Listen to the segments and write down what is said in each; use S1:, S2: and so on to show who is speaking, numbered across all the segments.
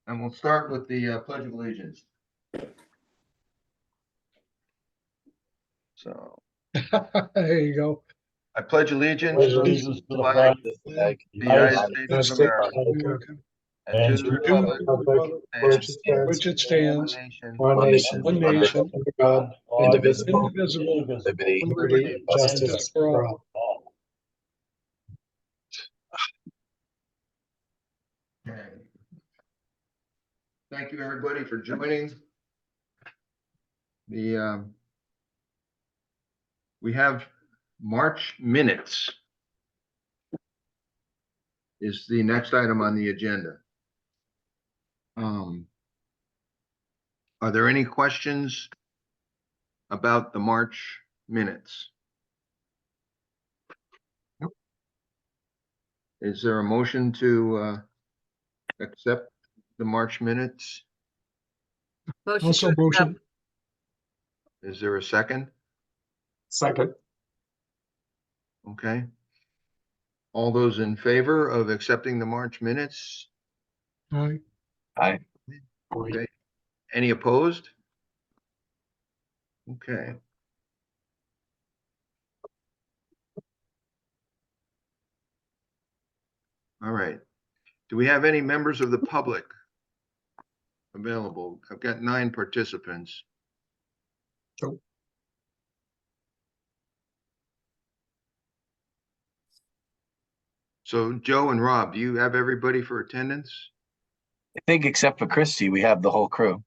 S1: And we'll start with the Pledge of Allegiance. So
S2: There you go.
S1: I pledge allegiance
S3: Pledge
S1: to
S3: allegiance to the
S1: the
S3: flag
S1: flag of the United States of America and to the republic
S2: Which it stands,
S1: one nation,
S2: one nation,
S4: under God, indivisible,
S2: indivisible,
S4: liberty,
S2: liberty, justice for all.
S1: Okay. Thank you, everybody, for joining. We have March minutes is the next item on the agenda. Are there any questions about the March minutes? Nope. Is there a motion to accept the March minutes?
S2: Also motion.
S1: Is there a second?
S4: second,
S1: Okay. All those in favor of accepting the March minutes?
S2: Aye.
S4: aye,
S1: Okay. Any opposed? Okay. All right. Do we have any members of the public available? I've got 9 participants.
S2: Nope.
S1: So Joe and Rob, do you have everybody for attendance?
S4: I think except for Christie, we have the whole crew.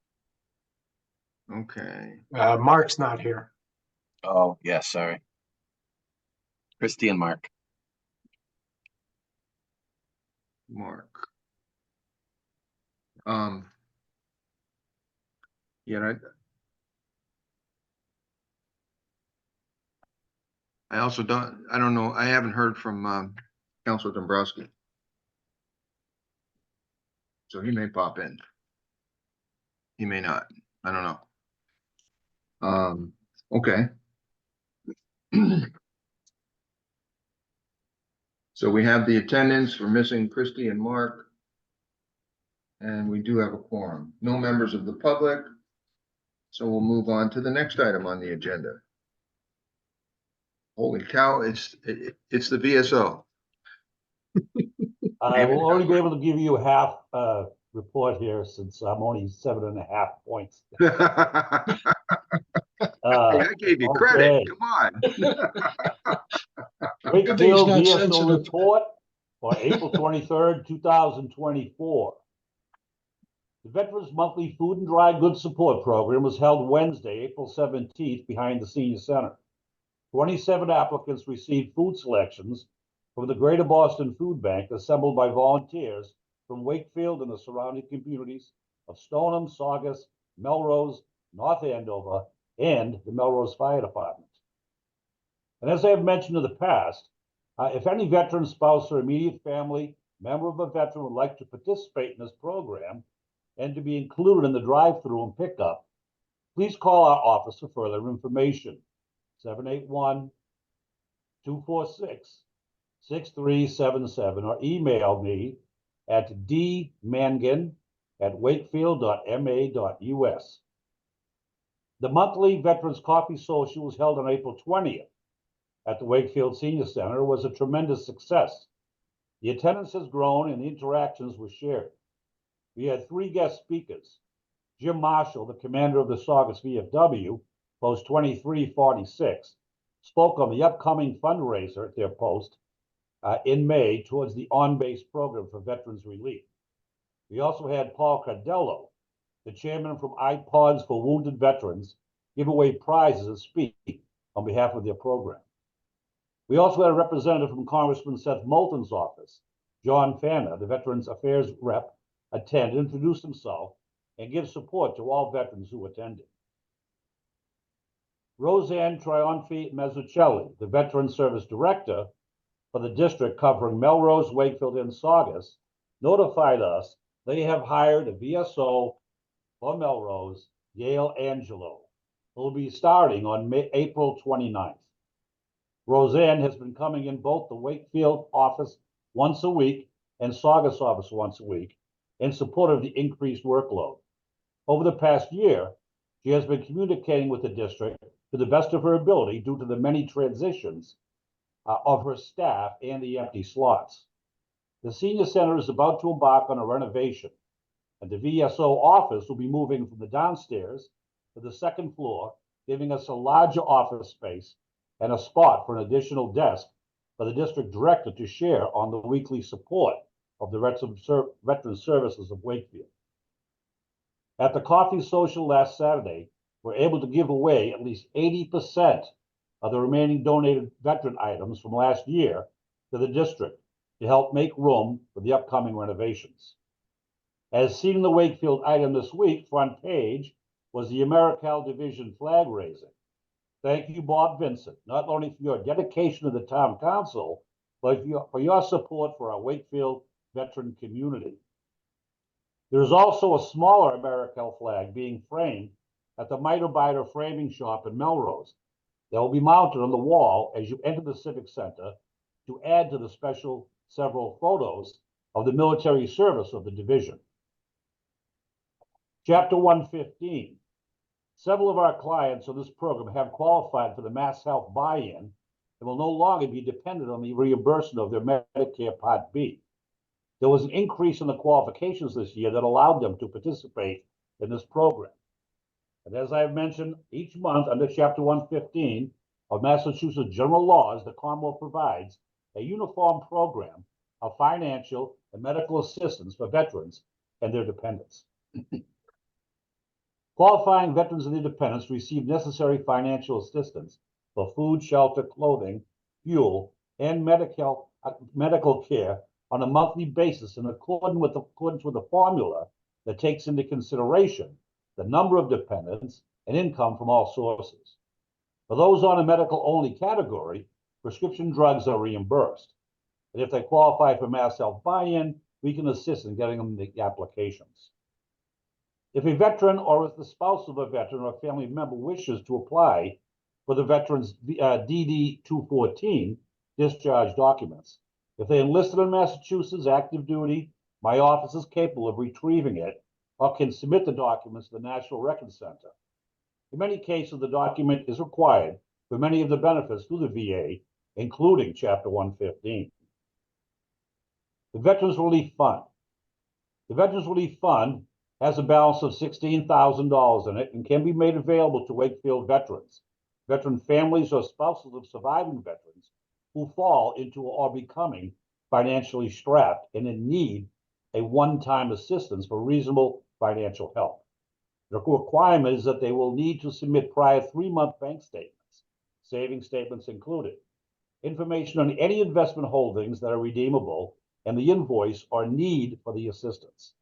S1: Okay.
S3: Mark's not here.
S4: Oh, yeah, sorry. Christie and Mark.
S1: Mark. Yeah, I also I don't know, I haven't heard from Councilor Dombrowski. So he may pop in. He may not. I don't know. Okay. So we have the attendance. We're missing Christie and Mark. And we do have a quorum. No members of the public. So we'll move on to the next item on the agenda. Holy cow, it's the VSO.
S3: I will only be able to give you a half report here since I'm only 7.5 points.
S1: Hey, I gave you credit. Come on.
S3: Wakefield
S2: not
S3: VSO
S2: sensitive.
S3: report for April 23rd, 2024. The Veterans Monthly Food and Dry Goods Support Program was held Wednesday, April 17th, behind the Senior Center. 27 applicants received food selections from the Greater Boston Food Bank assembled by volunteers from Wakefield and the surrounding communities of Stoneham, Saugus, Melrose, North Andover, and the Melrose Fire Department. And as I have mentioned in the past, if any veteran, spouse, or immediate family member of a veteran would like to participate in this program and to be included in the drive-through and pickup, please call our office for further information. 781-246-6377 or email me at dmangan@wakefield.ma.us. The monthly Veterans Coffee Social was held on April 20th at the Wakefield Senior Center. It was a tremendous success. The attendance has grown and the interactions were shared. We had 3 guest speakers. Jim Marshall, the commander of the Saugus VFW, Post 2346, spoke on the upcoming fundraiser at their post in May towards the on-base program for Veterans Relief. We also had Paul Cardello, the chairman from iPods for Wounded Veterans, give away prizes and speak on behalf of their program. We also had a representative from Congressman Seth Moulton's office, John Fanner, the Veterans Affairs rep, attend, introduce himself, and give support to all veterans who attended. Roseanne Triunfi Mazzucchelli, the Veteran Service Director for the district covering Melrose, Wakefield, and Saugus, notified us they have hired a VSO for Melrose, Gail Angelo, who will be starting on April 29th. Roseanne has been coming in both the Wakefield office once a week and Saugus office once a week in support of the increased workload. Over the past year, she has been communicating with the district to the best of her ability due to the many transitions of her staff and the empty slots. The senior center is about to embark on a renovation, and the VSO office will be moving from the downstairs to the second floor, giving us a larger office space and a spot for an additional desk for the district director to share on the weekly support of the Veteran Services of Wakefield. At the coffee social last Saturday, we're able to give away at least 80% of the remaining donated veteran items from last year to the district to help make room for the upcoming renovations. As seen in the Wakefield item this week, front page was the AmeriCal Division flag raising. Thank you, Bob Vincent, not only for your dedication to the town council, but for your support for our Wakefield veteran community. There is also a smaller AmeriCal flag being framed at the Miter Framing Shop in Melrose. That will be mounted on the wall as you enter the Civic Center to add to the special several photos of the military service of the division. Chapter 115. Several of our clients on this program have qualified for the Mass Health buy-in and will no longer be dependent on the reimbursement of their Medicare Part B. There was an increase in the qualifications this year that allowed them to participate in this program. And as I've mentioned, each month under Chapter 115 of Massachusetts General Laws, the Commonwealth provides a uniform program of financial and medical assistance for veterans and their dependents. Qualifying veterans and their dependents receive necessary financial assistance for food, shelter, clothing, fuel, and medical care on a monthly basis in accordance with the formula that takes into consideration the number of dependents and income from all sources. For those on a medical-only category, prescription drugs are reimbursed. And if they qualify for Mass Health buy-in, we can assist in getting them the applications. If a veteran or if the spouse of a veteran or family member wishes to apply for the veteran's DD 214 discharge documents, if they enlisted in Massachusetts active duty, my office is capable of retrieving it or can submit the documents to the National Records Center. In many cases, the document is required for many of the benefits through the VA, including Chapter 115. The Veterans Relief Fund. The Veterans Relief Fund has a balance of $16,000 in it and can be made available to Wakefield veterans, veteran families, or spouses of surviving veterans who fall into or becoming financially strapped and in need a one-time assistance for reasonable financial help. The requirement is that they will need to submit prior 3-month bank statements, saving statements included, information on any investment holdings that are redeemable, and the invoice or need for the assistance.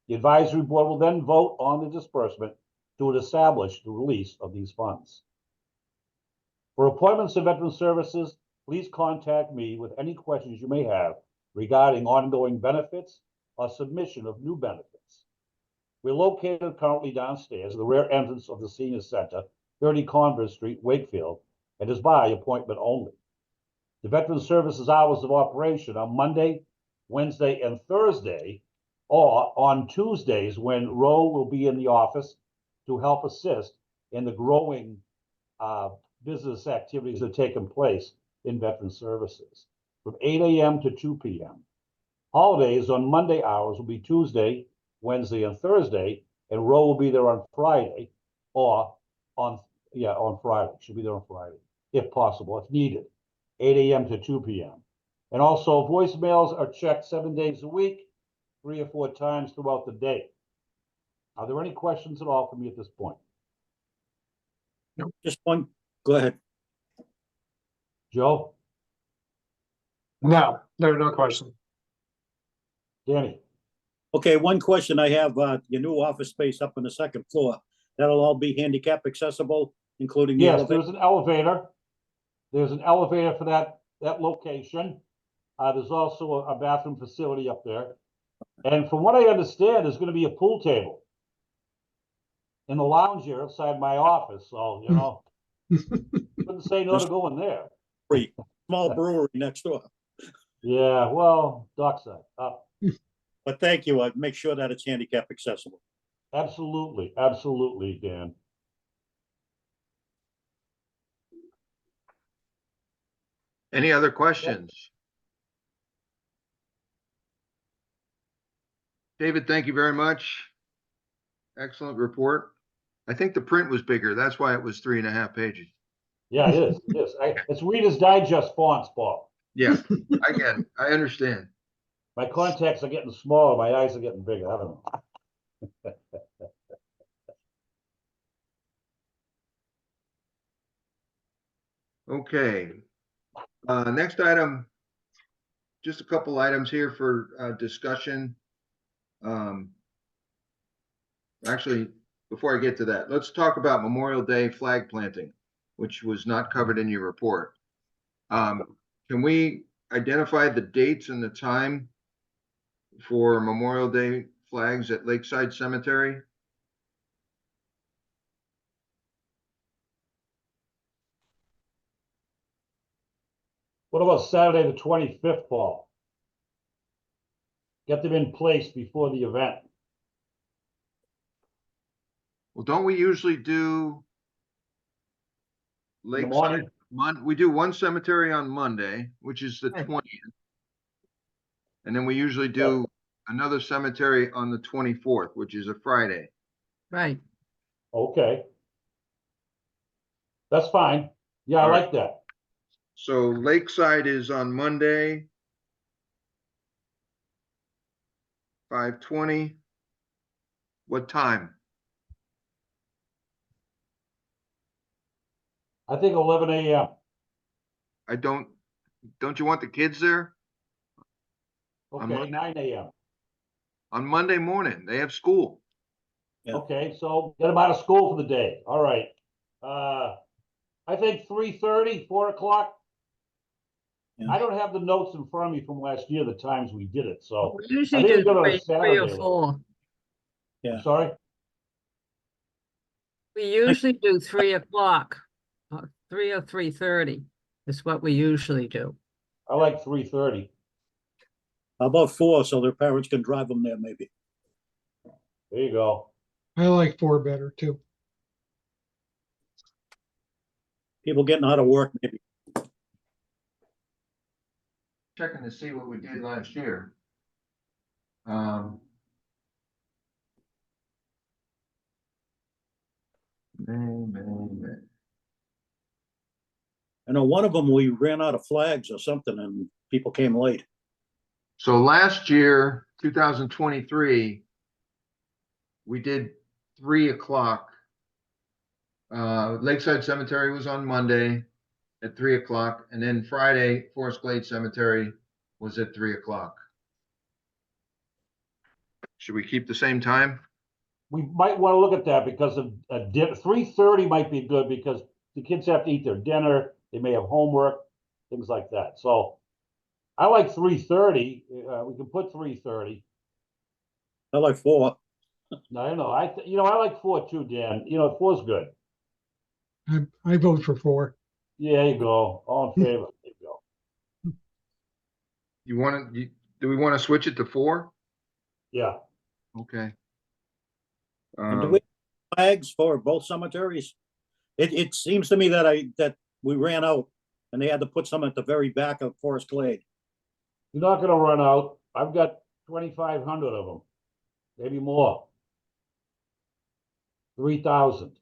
S3: The advisory board will then vote on the disbursement to establish the release of these funds. For appointments to Veteran Services, please contact me with any questions you may have regarding ongoing benefits or submission of new benefits. We're located currently downstairs at the rear entrance of the Senior Center, 30 Converse Street, Wakefield, and is by appointment only. The Veteran Services hours of operation are Monday, Wednesday, and Thursday, or on Tuesdays when Roe will be in the office to help assist in the growing business activities that are taking place in Veteran Services from 8 a.m. to 2 p.m. Holidays on Monday hours will be Tuesday, Wednesday, and Thursday, and Roe will be there on Friday, or on Friday. She'll be there on Friday, if possible, if needed, 8 a.m. to 2 p.m. And also voicemails are checked 7 days a week, 3 or 4 times throughout the day. Are there any questions at all for me at this point?
S5: Just one, go ahead.
S3: Joe?
S2: No question.
S3: Danny?
S5: Okay, one question I have, your new office space up on the second floor, that'll all be handicap accessible, including the
S3: Yes,
S5: elevator?
S3: there's an elevator. There's an elevator for that location. There's also a bathroom facility up there. And from what I understand, there's going to be a pool table in the lounge here outside my office. So, you know, couldn't say no to going there.
S5: Free, small brewery next door.
S3: Yeah, well, dockside.
S5: But thank you. I'd make sure that it's handicap accessible.
S3: Absolutely, absolutely, Dan.
S1: Any other questions? David, thank you very much. Excellent report. I think the print was bigger. That's why it was 3.5 pages.
S3: Yeah, it is, it is. It's Reader's Digest fonts, Paul.
S1: Yeah, I get it. I understand.
S3: My contacts are getting smaller, my eyes are getting bigger, I don't know.
S1: Okay. Next item, just a couple items here for discussion. Actually, before I get to that, let's talk about Memorial Day flag planting, which was not covered in your report. Can we identify the dates and the time for Memorial Day flags at Lakeside Cemetery?
S3: What about Saturday, the 25th, Paul? Get them in place before the event.
S1: Well, don't we usually do
S3: In the
S1: Lakeside?
S3: morning?
S1: We do one cemetery on Monday, which is the 20th. And then we usually do another cemetery on the 24th, which is a Friday.
S6: Right.
S3: Okay. That's fine. Yeah, I
S1: All right.
S3: like that.
S1: So Lakeside is on Monday, 5:20. What time?
S3: I think 11 a.m.
S1: Don't you want the kids there? On
S3: Okay, 9 a.m.
S1: On Monday morning, they have school.
S5: Yeah.
S3: Okay, so get them out of school for the day. All right. I think 3:30, 4 o'clock.
S5: Yeah.
S3: I don't have the notes in front of me from last year, the times we did it, so.
S6: We usually
S3: I think
S6: do
S3: we go to a
S6: three or
S3: Saturday.
S6: four.
S5: Yeah.
S3: Sorry?
S6: We usually do 3 o'clock, 3 or 3:30 is what we usually do.
S3: I like 3:30.
S5: How about 4 so their parents can drive them there maybe?
S3: There you go.
S2: I like 4 better too.
S5: People getting out of work maybe.
S1: Checking to see what we did last year. May.
S5: I know one of them, we ran out of flags or something and people came late.
S1: So last year, 2023, we did 3 o'clock. Lakeside Cemetery was on Monday at 3 o'clock, and then Friday, Forest Glade Cemetery was at 3 o'clock. Should we keep the same time?
S3: We might want to look at that because of 3:30 might be good because the kids have to eat their dinner. They may have homework, things like that. So I like 3:30. We can put 3:30.
S5: I like 4.
S3: No, I know. I like 4 too, Dan. 4's good.
S2: I vote for 4.
S3: Yeah, there you go. All in favor. There you go.
S1: Do we want to switch it to 4?
S3: Yeah.
S1: Okay.
S5: And do we have flags for both cemeteries? It seems to me that we ran out and they had to put some at the very back of Forest Glade.
S3: You're not going to run out. I've got 2,500 of them, maybe more. 3,000.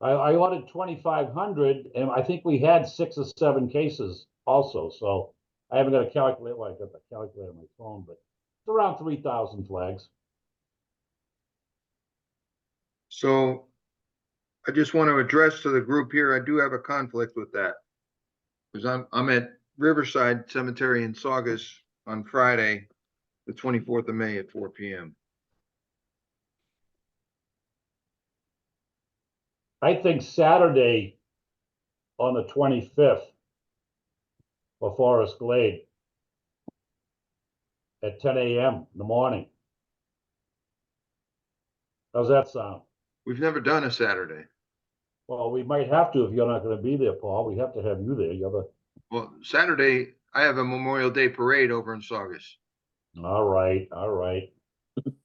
S3: I ordered 2,500, and I think we had 6 or 7 cases also. So I haven't got a calculator. Well, I got the calculator on my phone, but it's around 3,000 flags.
S1: So I just want to address to the group here, I do have a conflict with that. Because I'm at Riverside Cemetery in Saugus on Friday, the 24th of May at 4 p.m.
S3: I think Saturday on the 25th for Forest Glade at 10 a.m. in the morning. How's that sound?
S1: We've never done a Saturday.
S3: Well, we might have to if you're not gonna be there, Paul. We have to have you there. You're the,
S1: Well, Saturday, I have a Memorial Day parade over in Saugus.
S3: all right, all right.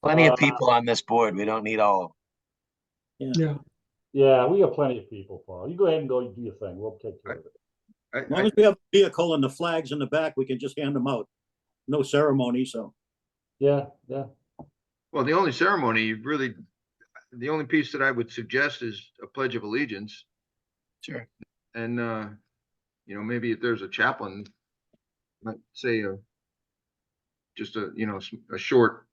S4: Plenty of
S3: Uh,
S4: people on this board. We don't need all of
S2: Yeah,
S3: Yeah, we have plenty of people, Paul. You go ahead and go do your thing. We'll take care of it.
S5: As long as we have a vehicle and the flags in the back, we can just hand them out. No ceremony, so.
S3: Yeah, yeah.
S1: Well, the only ceremony, the only piece that I would suggest is a Pledge of Allegiance.
S4: Sure.
S1: And, maybe if there's a chaplain, might say just a short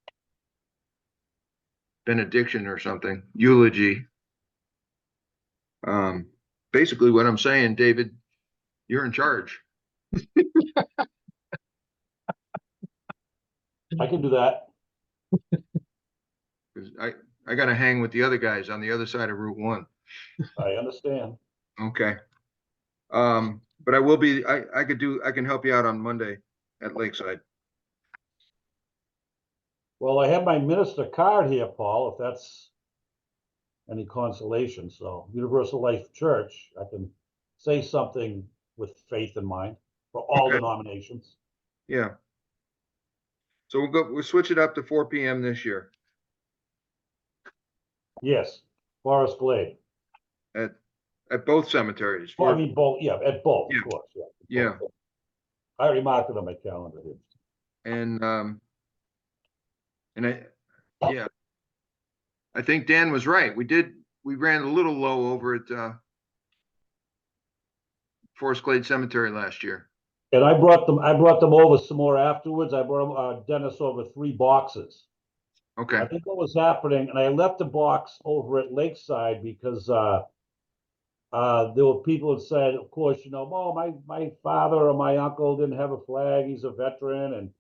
S1: benediction or something, eulogy. Basically what I'm saying, David, you're in charge.
S3: I can do that.
S1: 'Cause I gotta hang with the other guys on the other side of Route 1.
S3: I understand.
S1: Okay. But I can help you out on Monday at Lakeside.
S3: Well, I have my minister card here, Paul, if that's any consolation. So Universal Life Church, I can say something with faith in mind for all
S1: Okay.
S3: denominations.
S1: Yeah. So we'll switch it up to 4 PM this year
S3: Yes, Forest Glade.
S1: at both cemeteries.
S3: Well, I mean, both, yeah, at both,
S1: Yeah.
S3: of course, yeah.
S1: Yeah.
S3: Both. I already marked it on my calendar here.
S1: And yeah, I think Dan was right. We ran a little low over at Forest Glade Cemetery last year.
S3: And I brought them over some more afterwards. I brought Dennis over 3 boxes. I
S1: Okay.
S3: think what was happening, and I left the box over at Lakeside because there were people that said, of course, oh, my father or my uncle didn't have a flag. He's a veteran. And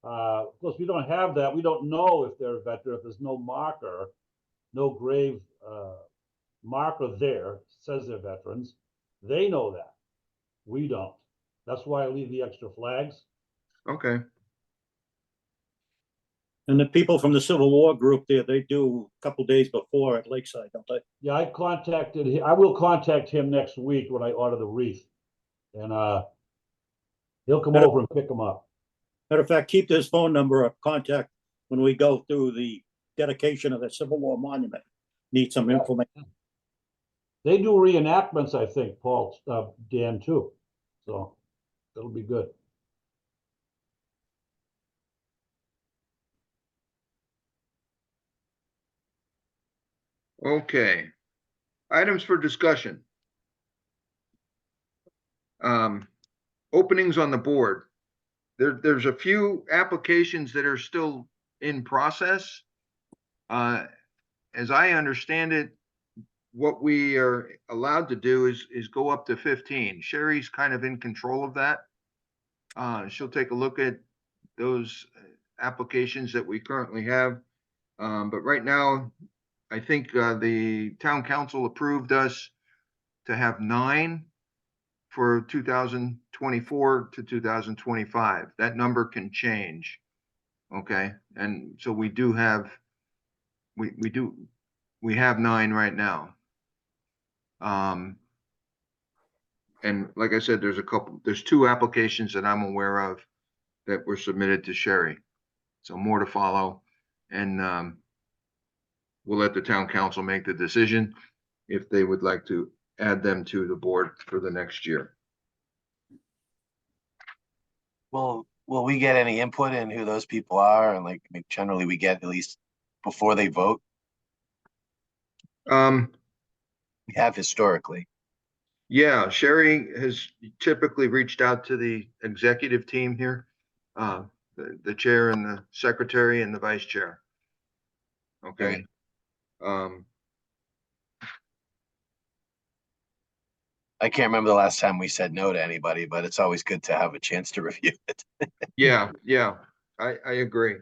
S3: of course, we don't have that. We don't know if they're a veteran, if there's no marker, no grave marker there, says they're veterans. They know that. We don't. That's why I leave the extra flags.
S1: Okay.
S5: And the people from the Civil War group there, they do a couple days before at Lakeside, don't they?
S3: Yeah, I will contact him next week when I order the wreath. And he'll come over and pick them up.
S5: Matter of fact, keep this phone number of contact when we go through the dedication of the Civil War monument. Need some information.
S3: They do reenactments, I think, Paul, Dan, too. So that'll be good.
S1: Okay. Items for discussion. Openings on the board. There's a few applications that are still in process. As I understand it, what we are allowed to do is go up to 15. Sherry's kind of in control of that. She'll take a look at those applications that we currently have. But right now, I think the town council approved us to have 9 for 2024 to 2025. That number can change. Okay, and so we have 9 right now. And like I said, there's 2 applications that I'm aware of that were submitted to Sherry. So more to follow. And we'll let the town council make the decision if they would like to add them to the board for the next year.
S4: Will we get any input in who those people are? And generally we get at least before they vote. We have historically.
S1: Yeah, Sherry has typically reached out to the executive team here, the chair and the secretary and the vice chair. Okay.
S4: I can't remember the last time we said no to anybody, but it's always good to have a chance to review it.
S1: Yeah, I agree.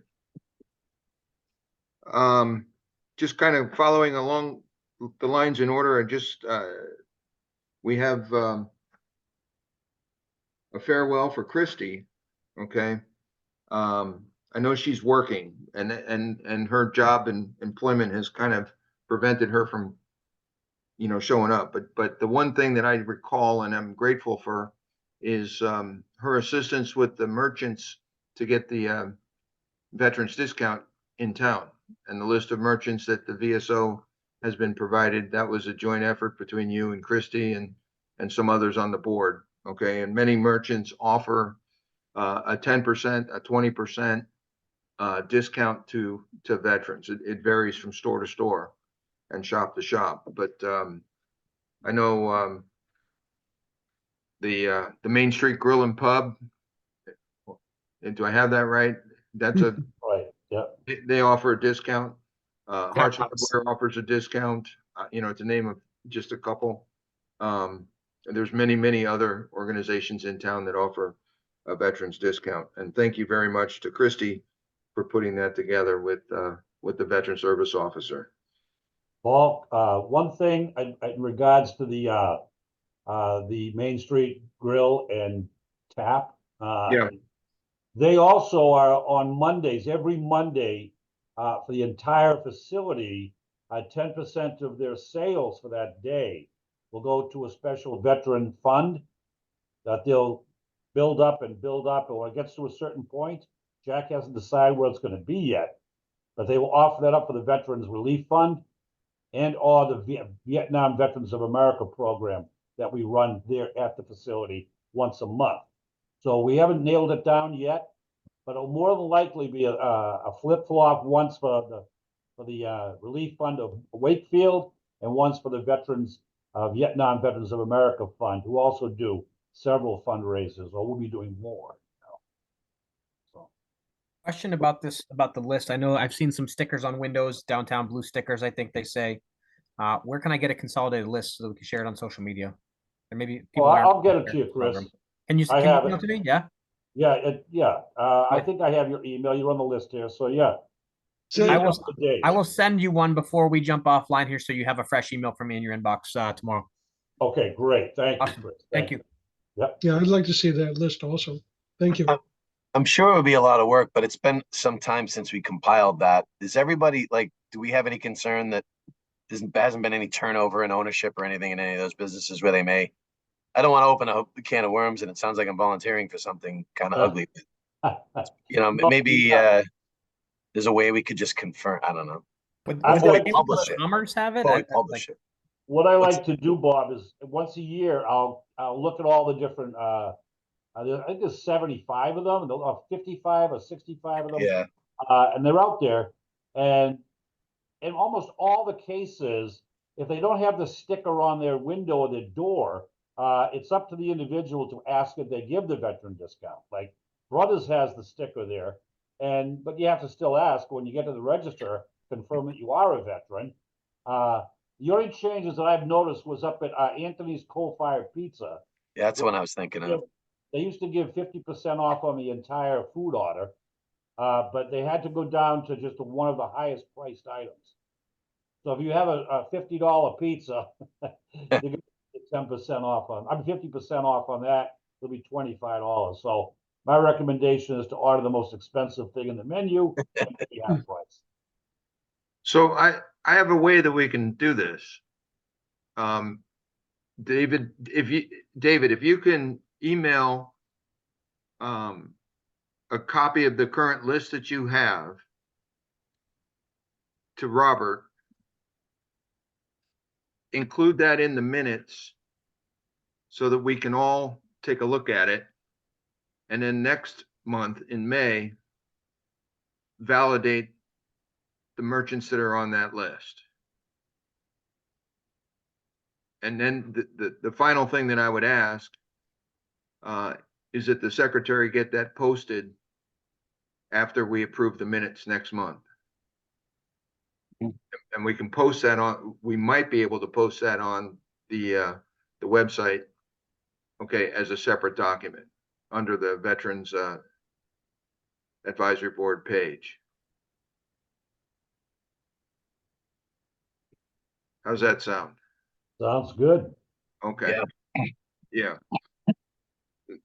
S1: Just kind of following along the lines in order, and just we have a farewell for Christy. Okay. I know she's working, and her job and employment has kind of prevented her from, showing up. But the one thing that I recall and I'm grateful for is her assistance with the merchants to get the veterans discount in town. And the list of merchants that the VSO has been provided, that was a joint effort between you and Christie and some others on the board. Okay, and many merchants offer a 10%, a 20% discount to veterans. It varies from store to store and shop to shop. But I know the Main Street Grill and Pub. Do I have that right? That's
S3: Right, yeah.
S1: they offer a discount. Hearts
S7: Yeah.
S1: Hardware offers a discount. To name of just a couple. And there's many other organizations in town that offer a veterans discount. And thank you very much to Christie for putting that together with the veteran service officer.
S3: Paul, one thing in regards to the Main Street Grill and Tap.
S1: Yeah.
S3: They also are on Mondays, every Monday, for the entire facility, 10% of their sales for that day will go to a special veteran fund that they'll build up, and when it gets to a certain point, Jack hasn't decided where it's going to be yet, but they will offer that up for the Veterans Relief Fund and or the Vietnam Veterans of America program that we run there at the facility once a month. So we haven't nailed it down yet, but it'll more than likely be a flip-flop, once for the Relief Fund of Wakefield and once for the Vietnam Veterans of America Fund, who also do several fundraisers, or will be doing more. So.
S7: Question about the list. I know I've seen some stickers on windows downtown, blue stickers, I think they say. Where can I get a consolidated list so that we can share it on social media? Or maybe people aren't
S3: I'll get it to you, Chris.
S7: program. Can you
S3: I
S7: can you
S3: have
S7: email
S3: it.
S7: to me? Yeah.
S3: Yeah. I think I have your email. You're on the list here, so yeah.
S2: So
S7: I will send you one before we jump offline here, so you have a fresh email from me in your inbox tomorrow.
S3: Okay, great. Thank you,
S7: Awesome.
S3: Chris.
S7: Thank you.
S2: yeah, I'd like to see that list also. Thank you.
S4: I'm sure it would be a lot of work, but it's been some time since we compiled that. Is everybody do we have any concern that there hasn't been any turnover in ownership or anything in any of those businesses where I don't want to open a can of worms and it sounds like I'm volunteering for something kind of ugly. Maybe there's a way we could just confirm. I don't know.
S3: I've
S4: Before
S3: got
S4: we
S3: to
S4: publish it.
S7: Commerce have it?
S4: Before we publish it.
S3: What I like to do, Bob, is once a year, I'll look at all the different, I think there's 75 of them, 55 or 65 of them.
S4: Yeah.
S3: And they're out there. And in almost all the cases, if they don't have the sticker on their window or their door, it's up to the individual to ask if they give the veteran discount. Like Brothers has the sticker there, but you have to still ask when you get to the register, confirm that you are a veteran. The only changes that I've noticed was up at Anthony's Coal-Fired Pizza.
S4: Yeah, that's what I was thinking of.
S3: They used to give 50% off on the entire food order, but they had to go down to just one of the highest priced items. So if you have a $50 pizza, you're going to get 10% off on. 50% off on that. It'll be $25. So my recommendation is to order the most expensive thing in the menu and pay half price.
S1: So I have a way that we can do this. David, if you can email a copy of the current list that you have to Robert, include that in the minutes so that we can all take a look at it. And then next month in May, validate the merchants that are on that list. And then the final thing that I would ask is that the secretary get that posted after we approve the minutes next month. And we can post that on, we might be able to post that on the website, okay, as a separate document under the Veterans Advisory Board page. How's that sound?
S3: Sounds good.
S1: Okay. Yeah.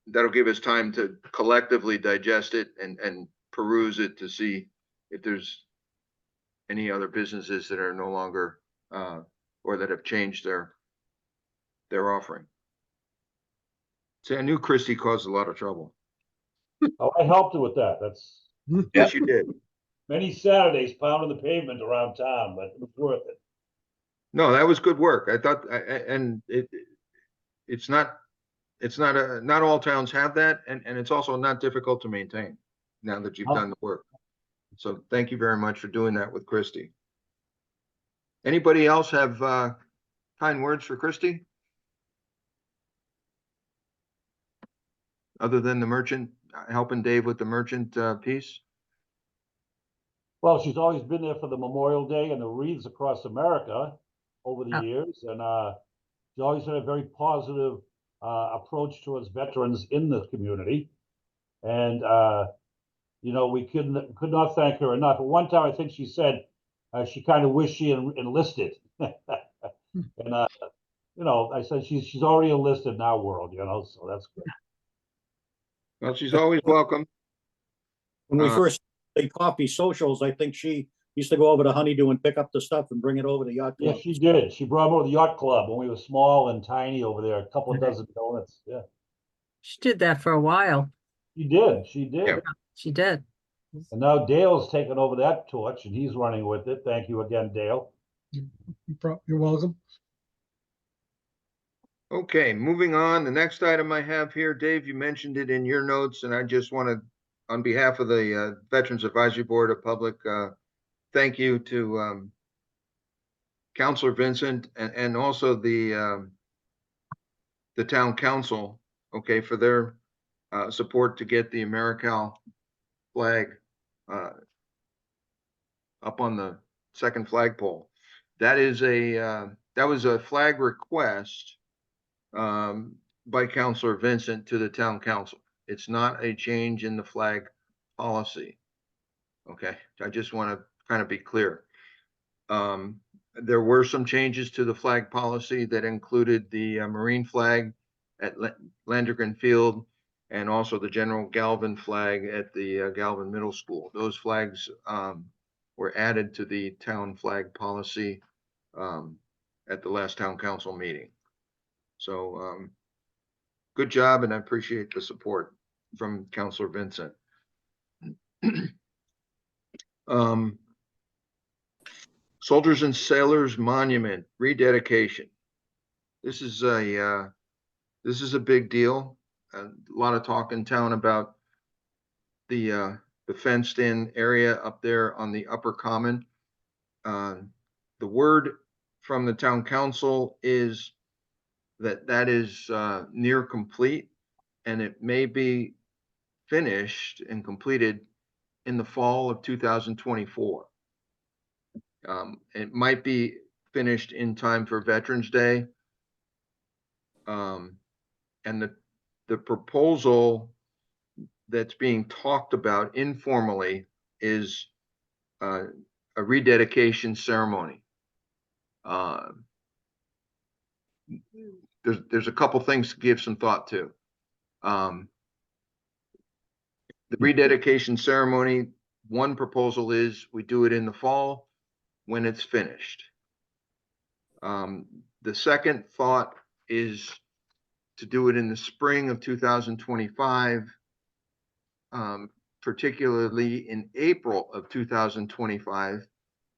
S1: That'll give us time to collectively digest it and peruse it to see if there's any other businesses that are no longer or or that have changed their offering. See, I knew Christie caused a lot of trouble.
S3: Oh, I helped her with that. That's
S1: Yes, you did.
S3: many Saturdays pounding the pavement around town, but it was worth it.
S1: No, that was good work. I thought, and it's not not all towns have that, and it's also not difficult to maintain now that you've
S3: Oh.
S1: done the work. So thank you very much for doing that with Christie. Anybody else have kind words for Christie? Other than the merchant, helping Dave with the merchant piece?
S3: Well, she's always been there for the Memorial Day and the wreaths across America over the years, and she's always had a very positive approach towards veterans in the community. And you know, we could not thank her enough. At one time, I think she said she kind of wished she enlisted. And you know, I said she's already enlisted in our world, you know, so that's good.
S1: Well, she's always welcome.
S5: When we
S1: Uh,
S5: first did coffee socials, I think she used to go over to Honeydew and pick up the stuff and bring it over to Yacht
S3: Yeah,
S5: Club.
S3: she did. She brought me over to the yacht club when we were small and tiny over there, a couple of dozen donuts. Yeah,
S6: She did that for a while.
S3: she did. She did.
S1: Yeah.
S6: She did.
S3: And now Dale's taken over that torch and he's running with it. Thank you again, Dale.
S2: You're welcome.
S1: Okay, moving on. The next item I have here, Dave, you mentioned it in your notes, and I just want to, on behalf of the Veterans Advisory Board of Public, thank you to Counselor Vincent and also the town council, okay, for their support to get the AmeriCal flag up on the second flagpole. That is that was a flag request by Counselor Vincent to the town council. It's not a change in the flag policy. Okay, I just want to kind of be clear. There were some changes to the flag policy that included the Marine flag at Landrigan Field and also the General Galvin flag at the Galvin Middle School. Those flags were added to the town flag policy at the last town council meeting. So good job, and I appreciate the support from Counselor Vincent. Soldiers and Sailors Monument rededication. This is a big deal. A lot of talk in town about the fenced-in area up there on the Upper Common. The word from the town council is that is near complete, and it may be finished and completed in the fall of 2024. It might be finished in time for Veterans Day. And the proposal that's being talked about informally is a rededication ceremony. There's a couple things to give some thought to. The rededication ceremony, one proposal is we do it in the fall when it's finished. The second thought is to do it in the spring of 2025, particularly in April of 2025,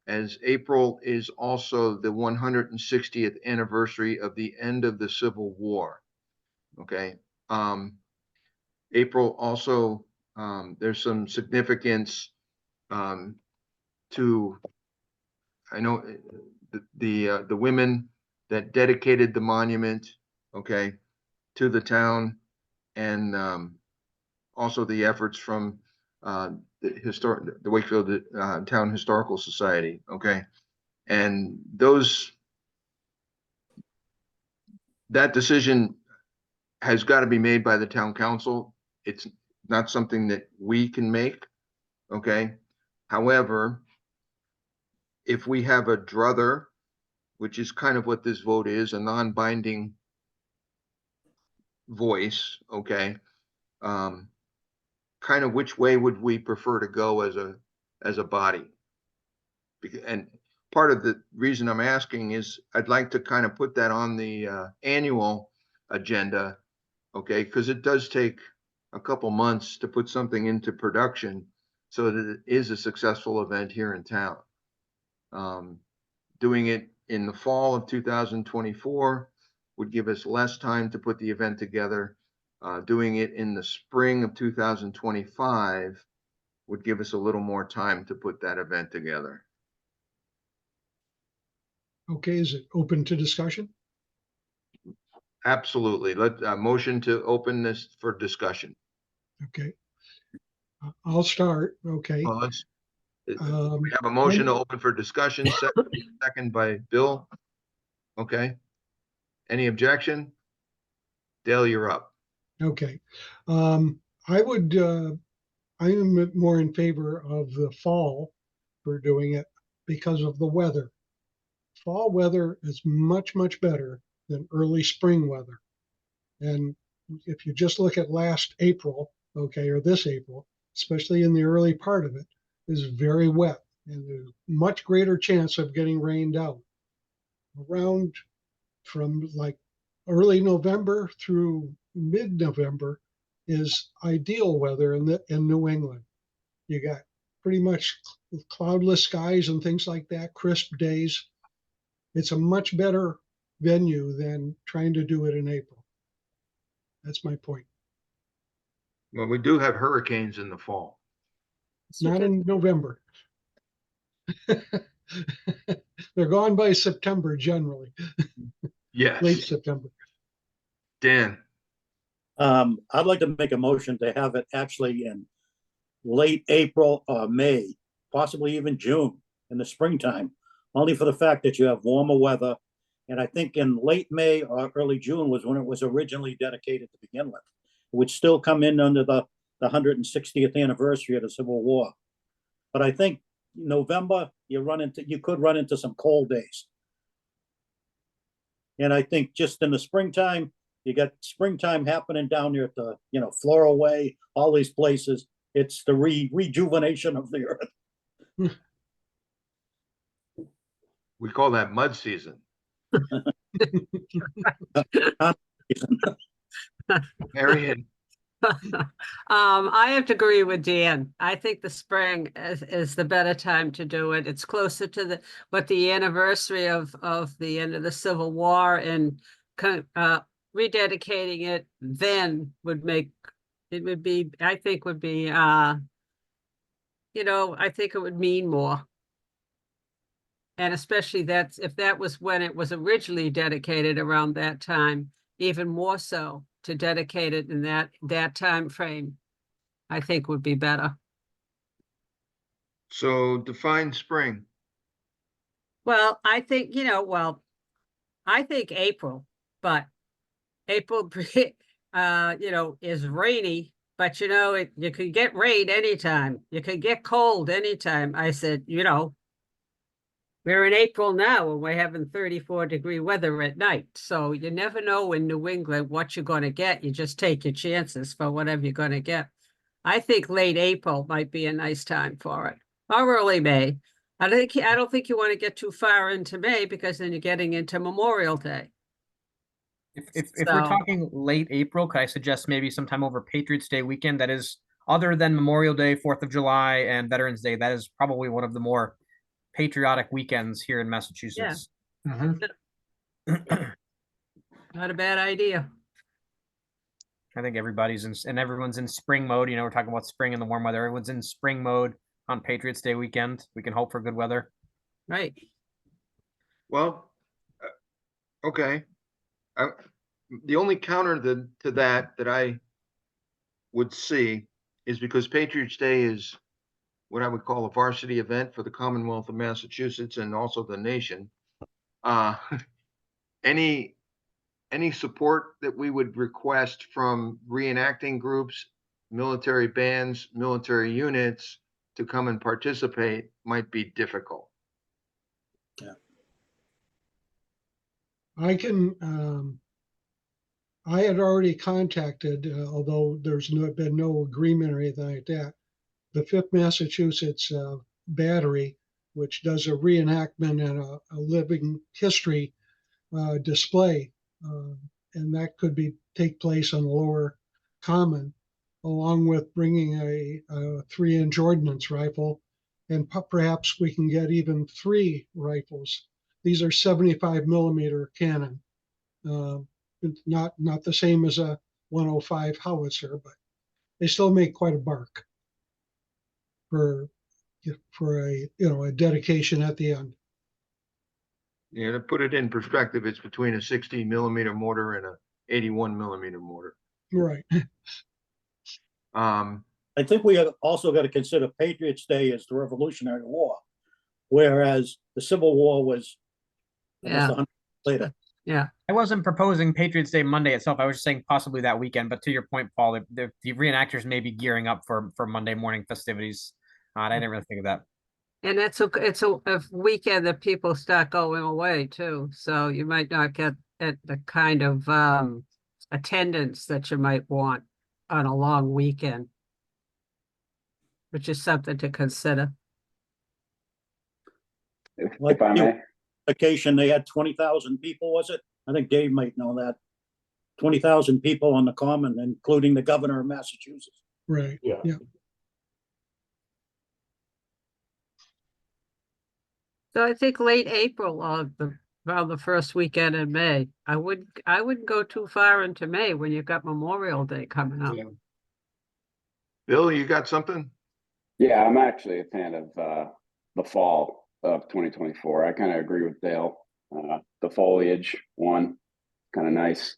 S1: as April is also the 160th anniversary of the end of the Civil War. Okay. April also, there's some significance to, I know the women that dedicated the monument, okay, to the town, and also the efforts from the Wakefield Town Historical Society, okay, and that decision has got to be made by the town council. It's not something that we can make, okay. However, if we have a druther, which is kind of what this vote is, a non-binding voice, okay, kind of which way would we prefer to go as a body? And part of the reason I'm asking is I'd like to kind of put that on the annual agenda. Okay, because it does take a couple months to put something into production so that it is a successful event here in town. Doing it in the fall of 2024 would give us less time to put the event together. Doing it in the spring of 2025 would give us a little more time to put that event together.
S2: Okay, is it open to discussion?
S1: Absolutely. Let motion to open this for discussion.
S2: Okay. I'll start, okay.
S1: Well, we
S2: Um,
S1: have a motion to open for discussion, second by Bill. Okay. Any objection? Dale, you're up.
S2: Okay. I would, I am more in favor of the fall for doing it because of the weather. Fall weather is much, much better than early spring weather. And if you just look at last April, okay, or this April, especially in the early part of it, is very wet and there's much greater chance of getting rained out. Around from like early November through mid-November is ideal weather in New England. You got pretty much cloudless skies and things like that, crisp days. It's a much better venue than trying to do it in April. That's my point.
S1: Well, we do have hurricanes in the fall.
S2: Not in November. They're gone by September generally,
S1: Yes.
S2: late September.
S1: Dan,
S5: I'd like to make a motion to have it actually in late April or May, possibly even June in the springtime, only for the fact that you have warmer weather. And I think in late May or early June was when it was originally dedicated to begin with. It would still come in under the 160th anniversary of the Civil War. But I think November, you could run into some cold days. And I think just in the springtime, you got springtime happening down there at the, Floral Way, all these places. It's the rejuvenation of the earth.
S1: we call that mud season. Marion,
S6: I have to agree with Dan. I think the spring is the better time to do it. It's closer to the anniversary of the end of the Civil War, and rededicating it then would be, I think it would mean more. And especially if that was when it was originally dedicated around that time, even more so to dedicate it in that time frame, I think would be better.
S1: so define spring.
S6: Well, I think, I think April, but April, is rainy, but you could get rain anytime. You could get cold anytime. I said, we're in April now and we're having 34-degree weather at night. So you never know in New England what you're going to get. You just take your chances for whatever you're going to get. I think late April might be a nice time for it, or early May. I don't think you want to get too far into May because then you're getting into Memorial Day.
S7: If we're talking late April, could I suggest maybe sometime over Patriots Day weekend? That is, other than Memorial Day, 4th of July, and Veterans Day, that is probably one of the more patriotic weekends here in Massachusetts.
S6: Yeah. Not a bad idea.
S7: I think everyone's in spring mode. We're talking about spring and the warm weather. Everyone's in spring mode on Patriots Day weekend. We can hope for good weather.
S6: Right.
S1: Well, okay. The only counter to that I would see is because Patriots Day is what I would call a varsity event for the Commonwealth of Massachusetts and also the nation. Any support that we would request from reenacting groups, military bands, military units to come and participate might be difficult.
S5: Yeah.
S2: I had already contacted, although there's been no agreement or anything like that, the 5th Massachusetts Battery which does a reenactment and a living history display. And that could take place on the lower common, along with bringing a 3-inch ordnance rifle, and perhaps we can get even 3 rifles. These are 75 millimeter cannon. Not the same as a 105 howitzer, but they still make quite a bark for a dedication at the end.
S1: Yeah, to put it in perspective, it's between a 16 millimeter mortar and a 81 millimeter mortar.
S2: Right.
S5: I think we have also got to consider Patriots Day as the Revolutionary War, whereas the Civil War was almost
S6: Yeah.
S5: 100 later.
S6: Yeah.
S7: I wasn't proposing Patriots Day Monday itself. I was just saying possibly that weekend. But to your point, Paul, the reenactors may be gearing up for Monday morning festivities. I didn't really think of that.
S6: And it's a weekend that people start going away too. So you might not get at the kind of attendance that you might want on a long weekend, which is something to consider.
S5: Like
S8: If I
S5: you-
S8: may,
S5: Vacation, they had 20,000 people, was it? I think Dave might know that. 20,000 people on the common, including the governor of Massachusetts.
S2: Right.
S3: Yeah.
S2: Yeah.
S6: So I think late April around the first weekend in May. I wouldn't go too far into May when you've got Memorial Day coming up.
S1: Bill, you got something?
S8: yeah, I'm actually a fan of the fall of 2024. I kind of agree with Dale. The foliage one, kind of nice.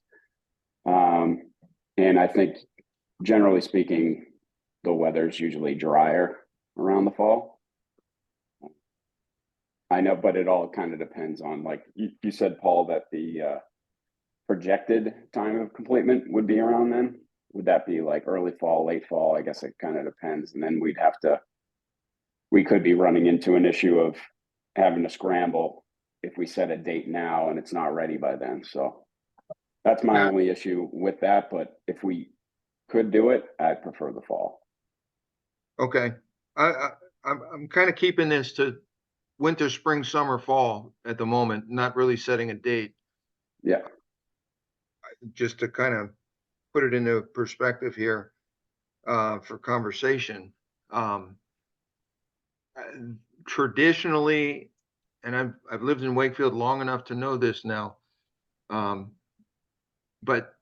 S8: And I think generally speaking, the weather's usually drier around the fall. I know, but it all kind of depends on, like you said, Paul, that the projected time of completion would be around then. Would that be like early fall, late fall? I guess it kind of depends. And then we could be running into an issue of having to scramble if we set a date now and it's not ready by then. So that's my only issue with that. But if we could do it, I'd prefer the fall.
S1: Okay. I'm kind of keeping this to winter, spring, summer, fall at the moment, not really setting a date,
S8: Yeah.
S1: just to kind of put it into perspective here for conversation. Traditionally, and I've lived in Wakefield long enough to know this now, but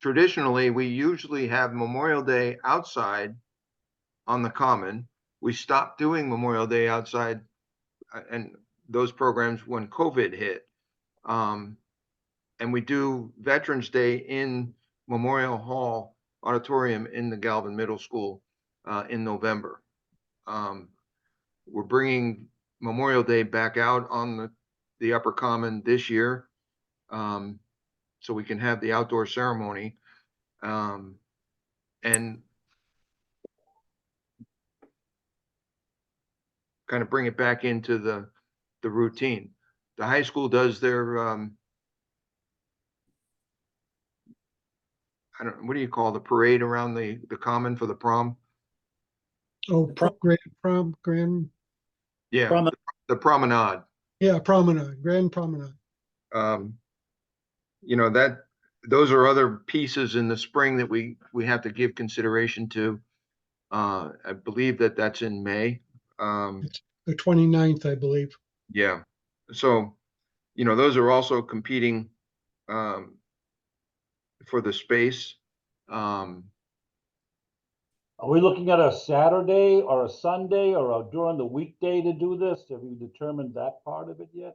S1: traditionally we usually have Memorial Day outside on the common. We stopped doing Memorial Day outside and those programs when COVID hit. And we do Veterans Day in Memorial Hall Auditorium in the Galvin Middle School in November. We're bringing Memorial Day back out on the upper common this year, so we can have the outdoor ceremony, and kind of bring it back into the routine. The high school does their I don't, what do you call the parade around the common for the prom?
S2: Oh, grand,
S1: Yeah,
S5: Promenade.
S1: the promenade.
S2: yeah, promenade, grand promenade.
S1: You know, those are other pieces in the spring that we have to give consideration to. I believe that's in May.
S2: The 29th, I believe.
S1: Yeah. So, you know, those are also competing for the space.
S3: Are we looking at a Saturday or a Sunday or during the weekday to do this? Have you determined that part of it yet?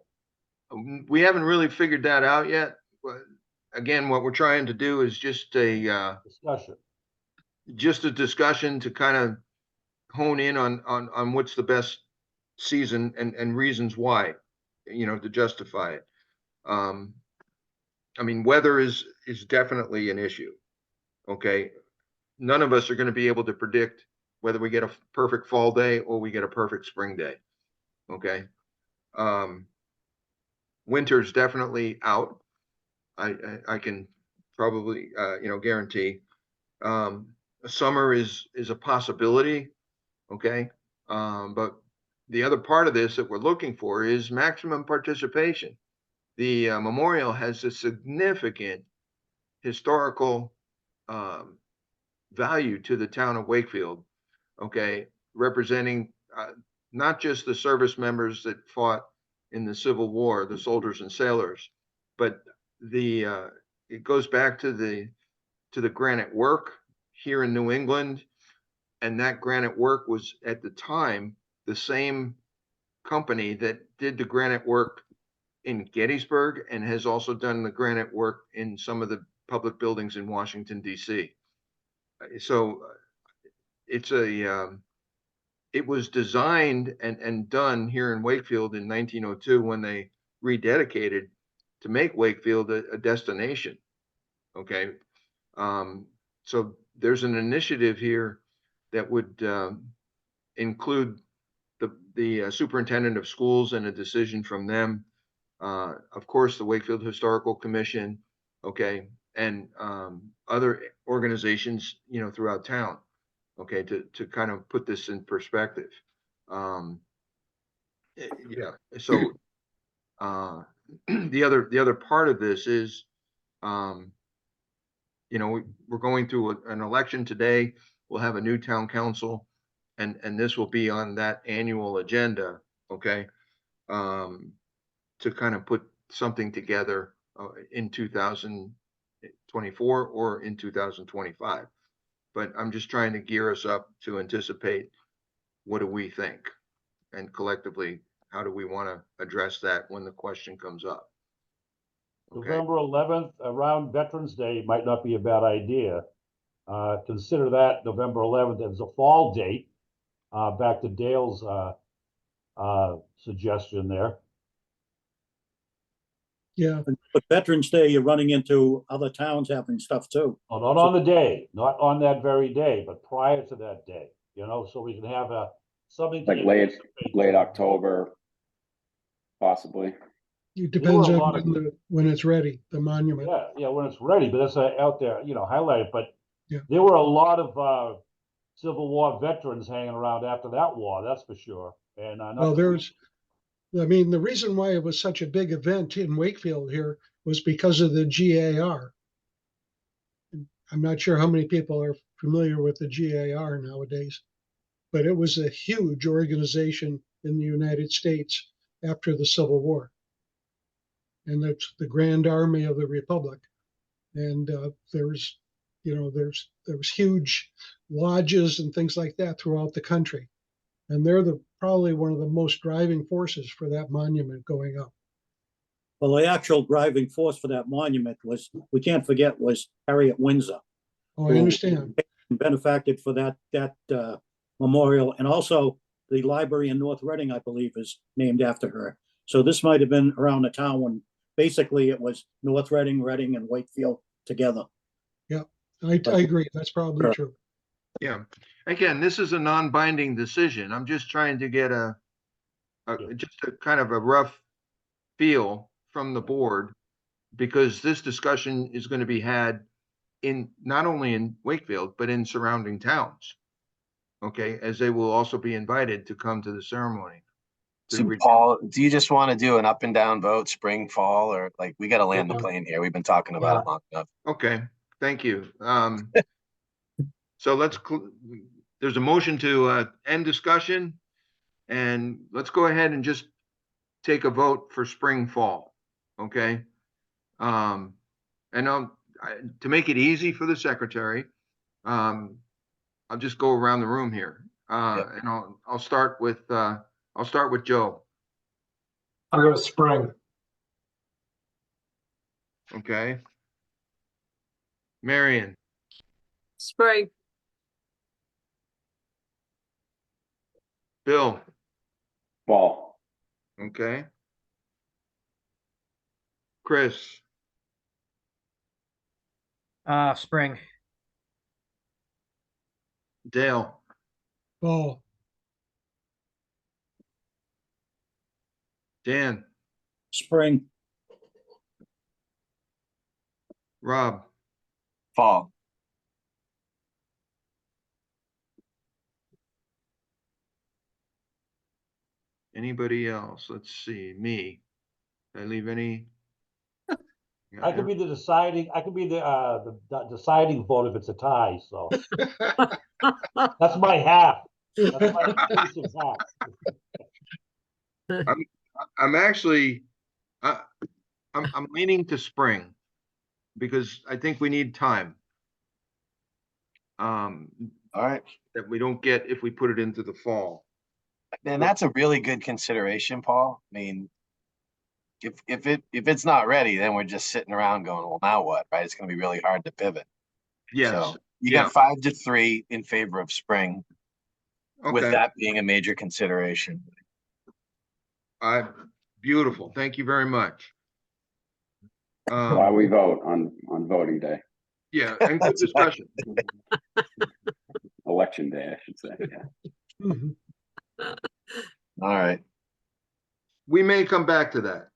S1: We haven't really figured that out yet. But again, what we're trying to do is just a discussion to kind of hone in on what's the best season and reasons why, you know, to justify it. I mean, weather is definitely an issue. Okay. None of us are going to be able to predict whether we get a perfect fall day or we get a perfect spring day. Okay. Winter's definitely out. I can probably, you know, guarantee. Summer is a possibility. Okay. But the other part of this that we're looking for is maximum participation. The memorial has a significant historical value to the town of Wakefield, okay, representing not just the service members that fought in the Civil War, the soldiers and sailors, but it goes back to the granite work here in New England, and that granite work was at the time the same company that did the granite work in Gettysburg and has also done the granite work in some of the public buildings in Washington, D.C. So it was designed and done here in Wakefield in 1902 when they rededicated to make Wakefield a destination. Okay. So there's an initiative here that would include the superintendent of schools and a decision from them. Of course, the Wakefield Historical Commission, okay, and other organizations, throughout town, okay, to kind of put this in perspective. Yeah. So the other part of this is, we're going through an election today. We'll have a new town council, and this will be on that annual agenda, okay, to kind of put something together in 2024 or in 2025. But I'm just trying to gear us up to anticipate what do we think, and collectively, how do we want to address that when the question comes up? Okay.
S3: November 11th, around Veterans Day, might not be a bad idea. Consider that November 11th as a fall date. Back to Dale's suggestion there.
S2: Yeah,
S5: But Veterans Day, you're running into other towns having stuff too.
S3: Oh, not on the day, not on that very day, but prior to that day, so we can have something.
S8: Like late October, possibly.
S2: it depends
S3: a
S2: on
S3: lot of-
S2: when it's ready, the monument.
S3: Yeah, when it's ready, but that's out there, highlight it. But
S2: Yeah.
S3: there were a lot of Civil War veterans hanging around after that war, that's for sure. And
S2: Well, the reason why it was such a big event in Wakefield here was because of the GAR. I'm not sure how many people are familiar with the GAR nowadays, but it was a huge organization in the United States after the Civil War. And that's the Grand Army of the Republic. And there's huge lodges and things like that throughout the country. And they're probably one of the most driving forces for that monument going up.
S5: Well, the actual driving force for that monument we can't forget, was Harriet Windsor.
S2: Oh, I understand.
S5: Benefacted for that memorial, and also the library in North Reading, I believe, is named after her. So this might have been around the town when basically it was North Reading, Reading, and Wakefield together.
S2: Yeah, I agree. That's probably
S5: Sure.
S2: true.
S1: Yeah. Again, this is a non-binding decision. I'm just trying to get just a kind of a rough feel from the board, because this discussion is going to be had not only in Wakefield, but in surrounding towns. Okay, as they will also be invited to come to the ceremony.
S4: So Paul, do you just want to do an up and down vote, spring, fall, or like we got to land the
S2: Yeah.
S4: plane here? We've been talking about it long enough.
S1: Okay, thank you. So there's a motion to end discussion, and let's go ahead and just take a vote for spring, fall. Okay. And to make it easy for the secretary, I'll just go around the room here. And I'll start with Joe.
S9: I'll go spring.
S1: Okay. Marion,
S6: Spring.
S1: Bill,
S8: Fall.
S1: okay. Chris,
S7: Spring.
S1: Dale,
S2: Oh,
S1: Dan,
S5: Spring.
S1: Rob,
S4: Fall.
S1: Anybody else? Let's see, me. Did I leave any? Yeah,
S3: I could be the deciding, I could be the deciding vote if it's a tie, so that's my half. That's my exclusive half.
S1: I'm actually, I'm leaning to spring because I think we need time.
S4: All right.
S1: That we don't get if we put it into the fall.
S4: And that's a really good consideration, Paul. I mean, if it's not ready, then we're just sitting around going, well, now what, right? It's going to be really hard to pivot.
S1: Yes.
S4: So you
S1: Yeah.
S4: got 5-3 in favor of spring, with
S1: Okay.
S4: that being a major consideration.
S1: Beautiful. Thank you very much.
S8: Why we vote on voting day,
S1: Yeah, and good discussion.
S8: election day, I should say. Yeah.
S2: Mhm.
S4: All right.
S1: We may come back to that.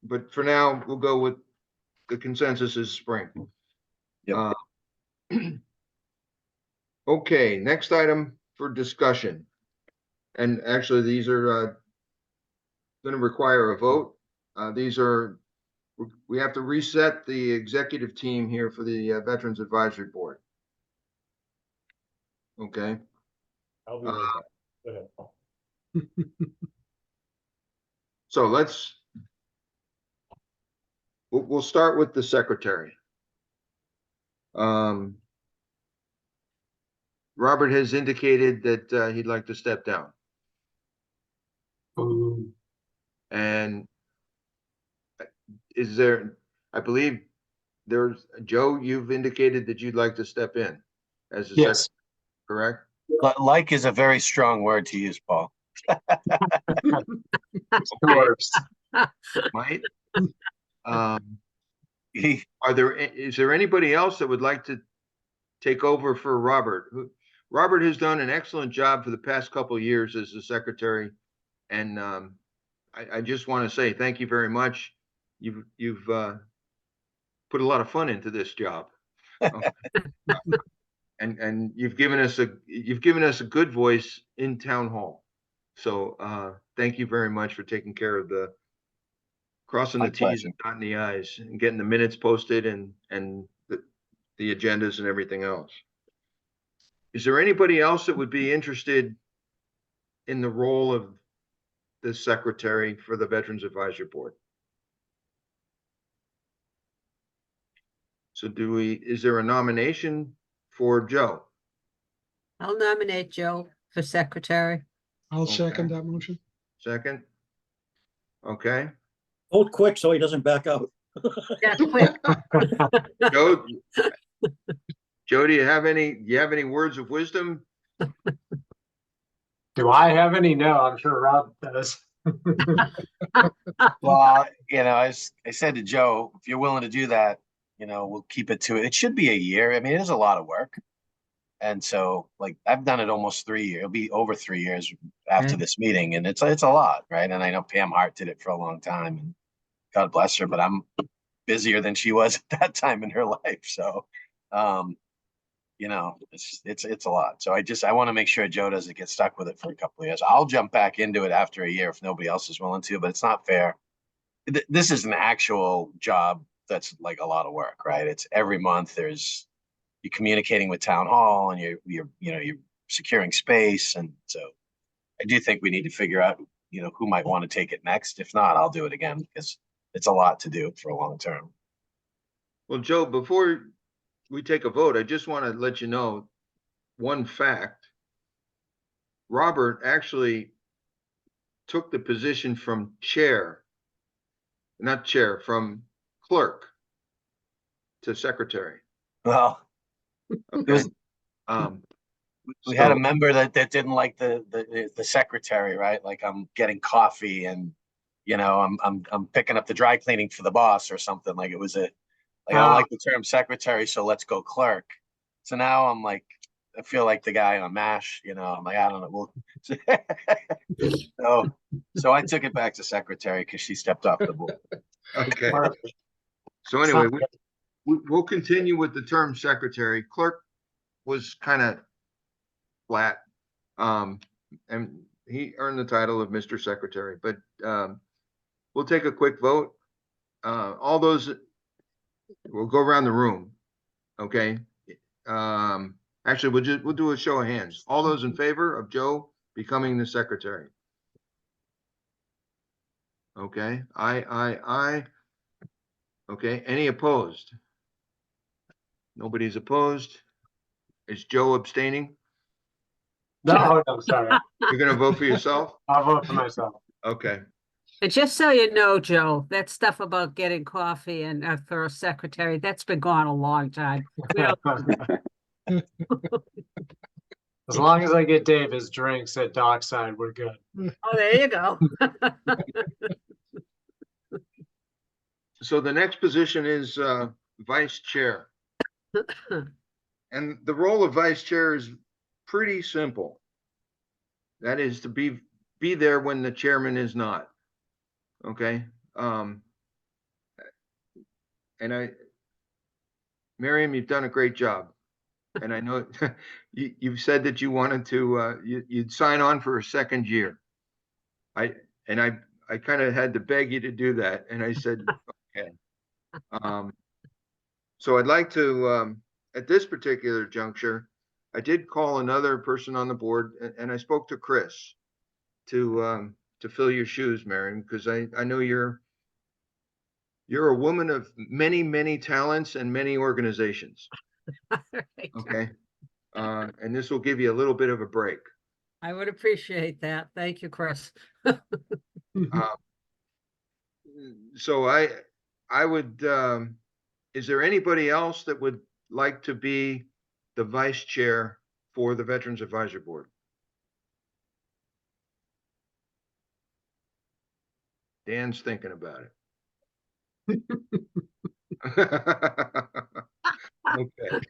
S1: But for now, we'll go with the consensus is spring.
S4: Yep.
S1: Okay, next item for discussion. And actually, these are going to require a vote. We have to reset the executive team here for the Veterans Advisory Board. Okay,
S3: I'll be right back. Go ahead.
S1: so we'll start with the secretary. Robert has indicated that he'd like to step down. And is there, I believe there's, Joe, you've indicated that you'd like to step in as a secretary, correct?
S4: Like is a very strong word to use, Paul.
S1: Might.
S4: He,
S1: Is there anybody else that would like to take over for Robert? Robert has done an excellent job for the past couple of years as the secretary. And I just want to say thank you very much. You've put a lot of fun into this job. And you've given us a good voice in town hall. So thank you very much for taking care of the crossing
S4: My
S1: the T's
S4: pleasure.
S1: and dotting the I's and getting the minutes posted and the agendas and everything else. Is there anybody else that would be interested in the role of the secretary for the Veterans Advisory Board? So is there a nomination for Joe?
S6: I'll nominate Joe for secretary.
S2: I'll
S1: Okay.
S2: second that motion.
S1: Second? Okay.
S5: Vote quick so he doesn't back out.
S6: Yeah, quick.
S1: Joe, do you have any words of wisdom?
S9: Do I have any? No, I'm sure Rob does.
S4: well, I said to Joe, if you're willing to do that, we'll keep it to it. It should be a year. I mean, it is a lot of work. And so, like, I've done it almost 3 years. It'll be over 3 years after this meeting, and it's a lot, right? And I know Pam Hart did it for a long time, and God bless her, but I'm busier than she was at that time in her life. So, it's a lot. So I want to make sure Joe doesn't get stuck with it for a couple of years. I'll jump back into it after a year if nobody else is willing to, but it's not fair. This is an actual job that's like a lot of work, right? It's every month you're communicating with town hall and you're securing space. And so I do think we need to figure out, who might want to take it next. If not, I'll do it again because it's a lot to do for a long term.
S1: Well, Joe, before we take a vote, I just want to let you know one fact. Robert actually took the position from from clerk to secretary.
S4: Well,
S1: Okay.
S4: We had a member that didn't like the secretary, right? Like I'm getting coffee and I'm picking up the dry cleaning for the boss or something. Like it was I don't like the term secretary, so let's go clerk. So now I'm like, I feel like the guy on MASH, I'm like, I don't know. So I took it back to secretary because she stepped off the board.
S1: Okay. So anyway, we'll continue with the term secretary. Clerk was kind of flat. And he earned the title of Mr. Secretary, but we'll take a quick vote. All those, we'll go around the room, okay? Actually, we'll do a show of hands. All those in favor of Joe becoming the secretary? Okay, aye. Okay, any opposed? Nobody's opposed. Is Joe abstaining?
S9: No, I'm sorry.
S1: You're gonna vote for yourself?
S9: I'll vote for myself.
S1: Okay,
S6: And just so you know, Joe, that stuff about getting coffee and for a secretary, that's been gone a long time. We don't-
S9: As long as I get Dave his drinks at Dockside, we're good.
S6: Oh, there you go.
S1: so the next position is vice chair. And the role of vice chair is pretty simple. That is to be there when the chairman is not. Okay. And Miriam, you've done a great job. And I know you've said that you wanted to, you'd sign on for a second year. I kind of had to beg you to do that. And I said, okay. So I'd like to, at this particular juncture, I did call another person on the board and I spoke to Chris to fill your shoes, Miriam, because I know you're a woman of many talents and many organizations. Okay. And this will give you a little bit of a break.
S6: I would appreciate that. Thank you, Chris.
S1: So I would, is there anybody else that would like to be the vice chair for the Veterans Advisory Board? Dan's thinking about it. Okay.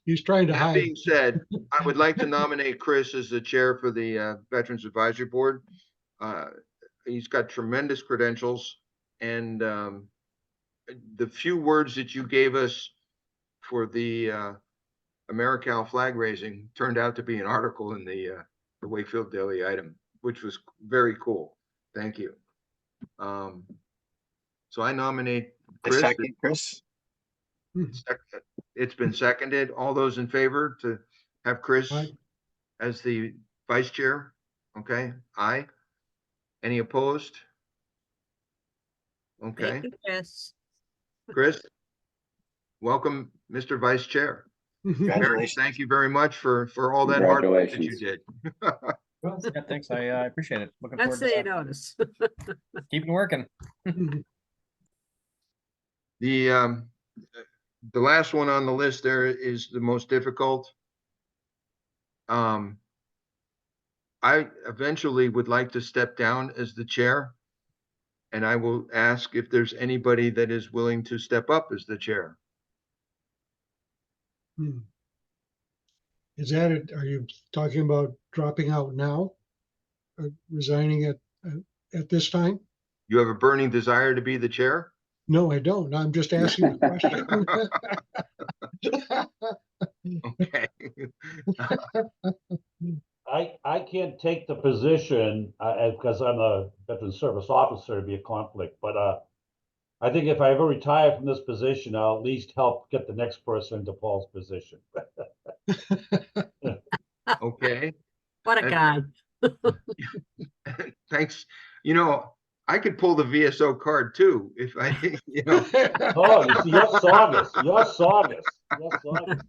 S2: He's trying to
S1: That
S2: hide.
S1: being said, I would like to nominate Chris as the chair for the Veterans Advisory Board. He's got tremendous credentials, and the few words that you gave us for the AmeriCal flag raising turned out to be an article in the Wakefield Daily Item, which was very cool. Thank you. So I nominate
S4: I
S1: Chris.
S4: second Chris.
S1: It's been seconded. All those in favor to have Chris
S2: Aye.
S1: as the vice chair? Okay, aye. Any opposed? Okay,
S6: Thank you, Chris.
S1: Chris, welcome, Mr. Vice Chair.
S4: Congratulations.
S1: Thank you very much for all that hard work that you
S8: Congratulations.
S1: did.
S7: Yeah, thanks. I appreciate it. Looking
S6: That's
S7: forward
S6: the
S7: to
S6: notice.
S7: keeping working.
S1: The last one on the list there is the most difficult. I eventually would like to step down as the chair. And I will ask if there's anybody that is willing to step up as the chair.
S2: Is that it? Are you talking about dropping out now? Resigning at this time?
S1: You have a burning desire to be the chair?
S2: No, I don't. I'm just asking the question.
S1: Okay.
S3: I can't take the position because I'm a veteran service officer, to be a conflict, but I think if I ever retire from this position, I'll at least help get the next person into Paul's position.
S1: Okay.
S6: What a
S1: And-
S6: guy.
S1: Thanks. You know, I could pull the VSO card too if I, you know.
S3: Oh, you see, you're Saugus. You're Saugus. You're Saugus.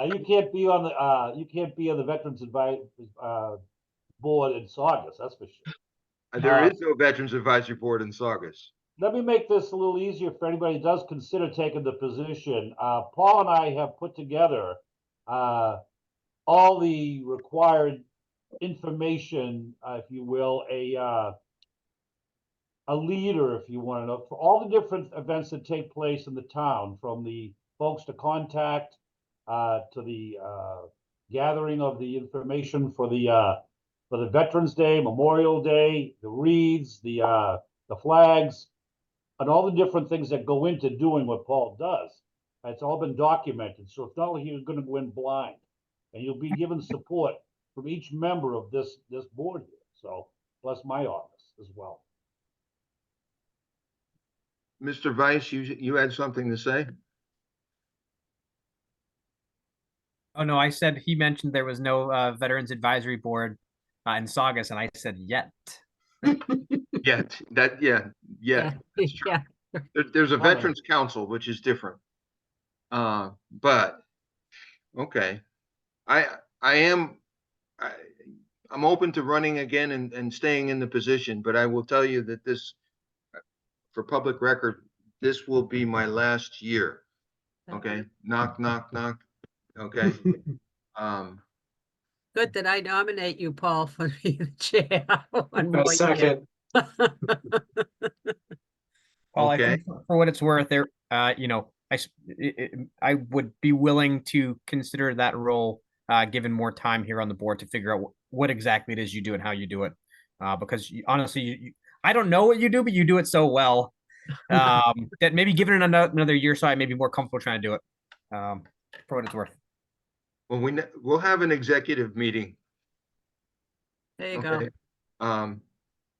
S3: You can't be on the Veterans Advisory Board in Saugus, that's for sure.
S1: There is no Veterans Advisory Board in Saugus.
S3: Let me make this a little easier for anybody who does consider taking the position. Paul and I have put together all the required information, if you will, a leader, if you want to know, for all the different events that take place in the town, from the folks to contact to the gathering of the information for the Veterans Day, Memorial Day, the wreaths, the flags, and all the different things that go into doing what Paul does. It's all been documented, so it's not like you're going to go in blind, and you'll be given support from each member of this board here. So, plus my office as well.
S1: Mr. Vice, you had something to say?
S7: Oh no, I said he mentioned there was no Veterans Advisory Board in Saugus, and I said yet.
S1: Yeah, yeah. That's true.
S6: Yeah.
S1: There's a
S3: All right.
S1: Veterans Council, which is different. But, okay. I am, I, I'm open to running again and staying in the position, but I will tell you that this, for public record, this will be my last year. Okay, knock, knock, knock. Okay.
S6: Good that I nominate you, Paul, for being the chair. One
S9: A
S6: more year.
S9: second.
S7: Paul, I
S1: Okay.
S7: think for what it's worth, there, I would be willing to consider that role, given more time here on the board to figure out what exactly it is you do and how you do it. Because honestly, I don't know what you do, but you do it so well that maybe given it another year, so I may be more comfortable trying to do it. For what it's worth.
S1: Well, we'll have an executive meeting.
S6: There you
S1: Okay.
S6: go.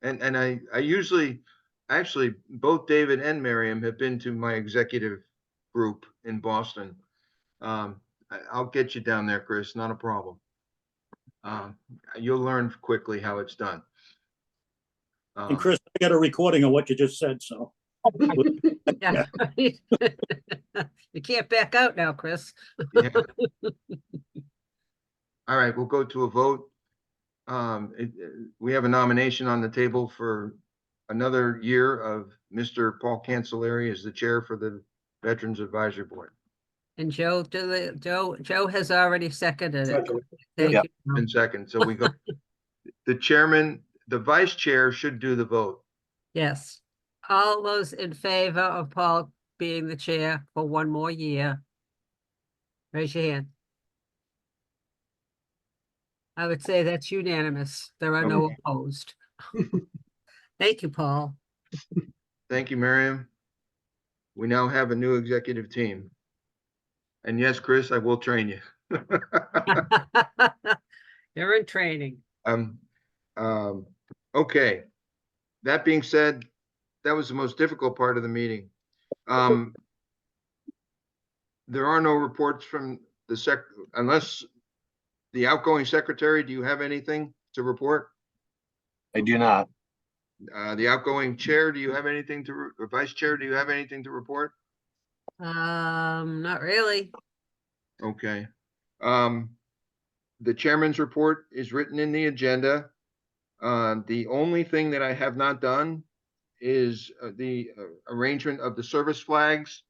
S1: And I usually, actually, both David and Miriam have been to my executive group in Boston. I'll get you down there, Chris, not a problem. You'll learn quickly how it's done.
S5: And Chris, I got a recording of what you just said, so.
S6: Yeah. You can't back out now, Chris.
S1: Yeah. All right, we'll go to a vote. We have a nomination on the table for another year of Mr. Paul Cancelleri as the chair for the Veterans Advisory Board.
S6: And Joe has already seconded it.
S9: Second.
S6: Thank
S4: Yep.
S6: you.
S1: In second, so we go, the chairman, the vice chair should do the vote.
S6: Yes. All those in favor of Paul being the chair for one more year, raise your hand. I would say that's unanimous. There are no opposed. Thank you, Paul.
S1: Thank you, Miriam. We now have a new executive team. And yes, Chris, I will train you.
S6: You're in training.
S1: Okay. That being said, that was the most difficult part of the meeting. There are no reports from the unless the outgoing secretary, do you have anything to report?
S4: I do not.
S1: The outgoing chair, do you have anything or vice chair, do you have anything to report?
S6: Not really.
S1: Okay. The chairman's report is written in the agenda. The only thing that I have not done is the arrangement of the service flags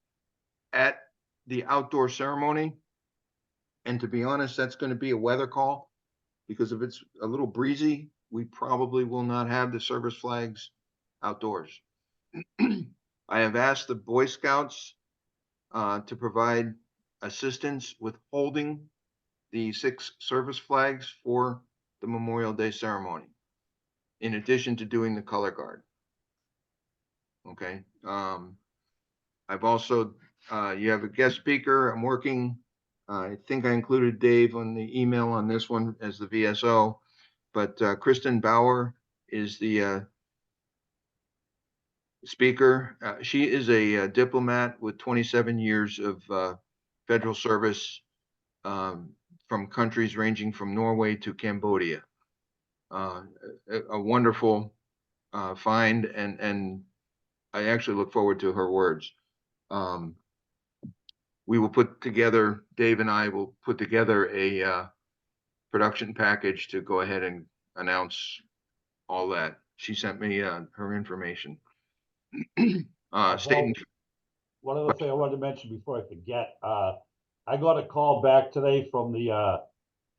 S1: at the outdoor ceremony. And to be honest, that's going to be a weather call, because if it's a little breezy, we probably will not have the service flags outdoors. I have asked the Boy Scouts to provide assistance with holding the 6 service flags for the Memorial Day ceremony, in addition to doing the color guard. Okay. I've also, you have a guest speaker. I'm working. I think I included Dave on the email on this one as the VSO, but Kristen Bauer is the speaker. She is a diplomat with 27 years of federal service from countries ranging from Norway to Cambodia. A wonderful find, and I actually look forward to her words. We will put together, Dave and I will put together a production package to go ahead and announce all that. She sent me her information. State.
S3: One other thing I wanted to mention before I forget, I got a call back today from the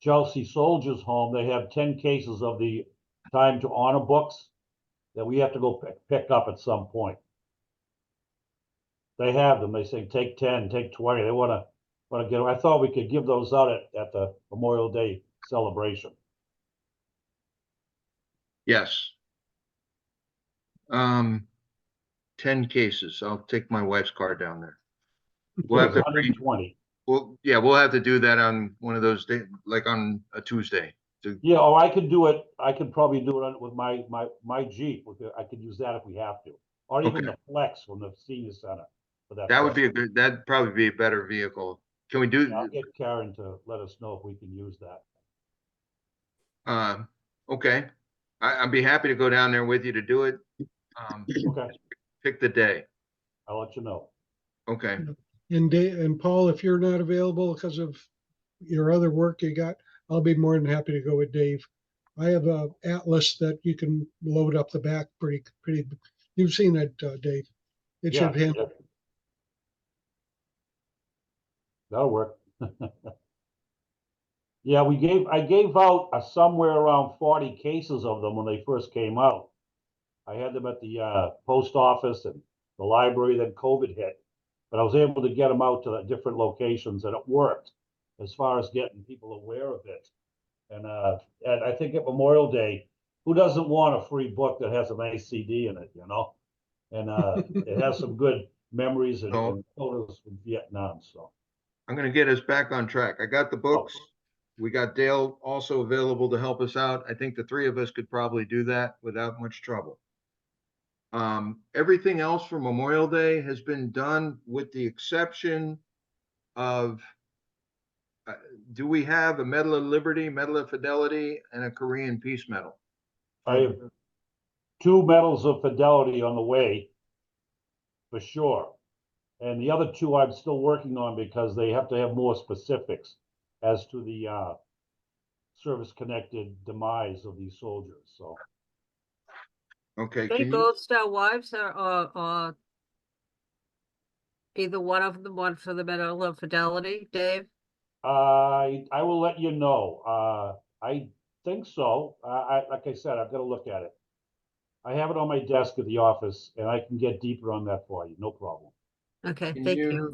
S3: Chelsea Soldiers Home. They have 10 cases of the Time to Honor books that we have to go pick up at some point. They have them. They say take 10, take 20. They want to get them. I thought we could give those out at the Memorial Day celebration.
S1: Yes. 10 cases. I'll take my wife's car down there. We'll have to
S3: 120.
S1: Well, yeah, we'll have to do that on one of those days, like on a Tuesday,
S3: Yeah, or I could do it, I could probably do it with my Jeep, I could use that if we have to. Or even
S1: Okay.
S3: the Flex from the senior center for that.
S1: That would be
S3: purpose.
S1: that'd probably be a better vehicle. Can we
S3: Yeah, I'll
S1: do,
S3: get Karen to let us know if we can use that.
S1: okay. I'd be happy to go down there with you to do it.
S3: Okay,
S1: Pick the day.
S3: I'll let you know.
S1: Okay.
S2: And Paul, if you're not available because of your other work you got, I'll be more than happy to go with Dave. I have a Atlas that you can load up the back pretty. You've seen it, Dave. It
S3: Yeah,
S2: should handle.
S3: yeah. That'll work. Yeah, I gave out somewhere around 40 cases of them when they first came out. I had them at the post office and the library, then COVID hit. But I was able to get them out to the different locations and it worked as far as getting people aware of it. And I think at Memorial Day, who doesn't want a free book that has an ACD in it, you know? And it has some good memories and photos from Vietnam. So
S1: I'm gonna get us back on track. I got the books. We got Dale also available to help us out. I think the three of us could probably do that without much trouble. Everything else for Memorial Day has been done with the exception of, do we have a Medal of Liberty, Medal of Fidelity, and a Korean Peace Medal?
S3: I have 2 medals of fidelity on the way, for sure. And the other 2 I'm still working on because they have to have more specifics as to the service-connected demise of these soldiers. So
S1: Okay,
S6: They
S1: can you,
S6: Gold Star Wives or either one of them, one for the Medal of Fidelity, Dave?
S3: I will let you know. I think so. Like I said, I've got to look at it. I have it on my desk at the office, and I can get deeper on that for you. No problem.
S6: Okay,
S1: can
S6: thank you.
S1: you,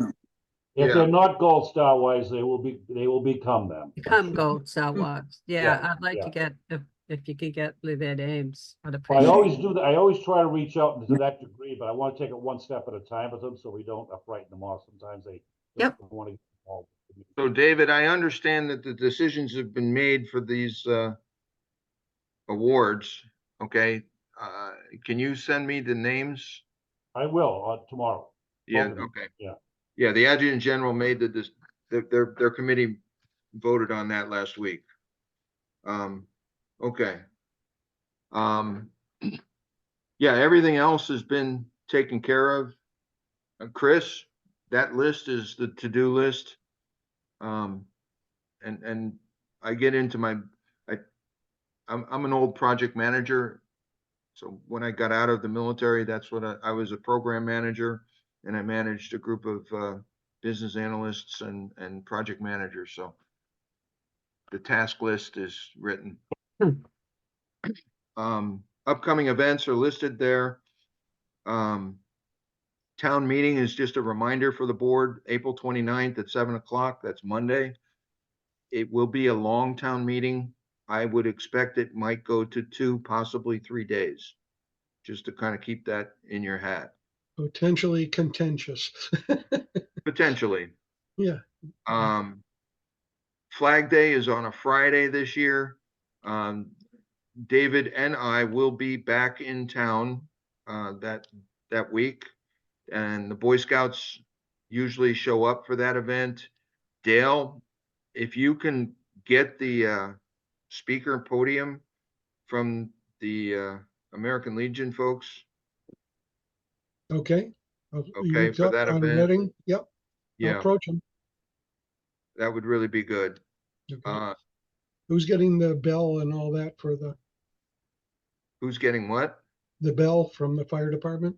S3: If
S1: Yeah.
S3: they're not Gold Star Wise, they will become them.
S6: Become Gold Star Wives. Yeah,
S3: Yeah,
S6: I'd like
S3: yeah.
S6: to get, if you could get their names, I'd
S3: Well, I
S6: appreciate it.
S3: always do that. I always try to reach out to that degree, but I want to take it one step at a time with them so we don't frighten them off. Sometimes they
S6: Yep.
S3: don't want to get involved.
S1: so David, I understand that the decisions have been made for these, awards, okay? Can you send me the names?
S3: I will tomorrow.
S1: Yeah,
S3: Both of them.
S1: okay.
S3: Yeah.
S1: Yeah, the adjutant general made their committee voted on that last week. Okay. Yeah, everything else has been taken care of. Chris, that list is the to-do list. And I get into I'm an old project manager. So when I got out of the military, that's what I was a program manager and I managed a group of business analysts and project managers. So the task list is written. Upcoming events are listed there. Town meeting is just a reminder for the board, April 29th at 7 o'clock. That's Monday. It will be a long town meeting. I would expect it might go to 2, possibly 3 days, just to kind of keep that in your hat.
S2: Potentially contentious.
S1: Potentially.
S2: Yeah.
S1: Flag Day is on a Friday this year. David and I will be back in town that week, and the Boy Scouts usually show up for that event. Dale, if you can get the speaker podium from the American Legion folks,
S2: Okay.
S1: okay, for that
S2: On
S1: event,
S2: Reading. Yep. I'll
S1: yeah,
S2: approach him.
S1: that would really be good.
S2: Okay. Who's getting the bell and all that for
S1: Who's getting what?
S2: the bell from the fire department?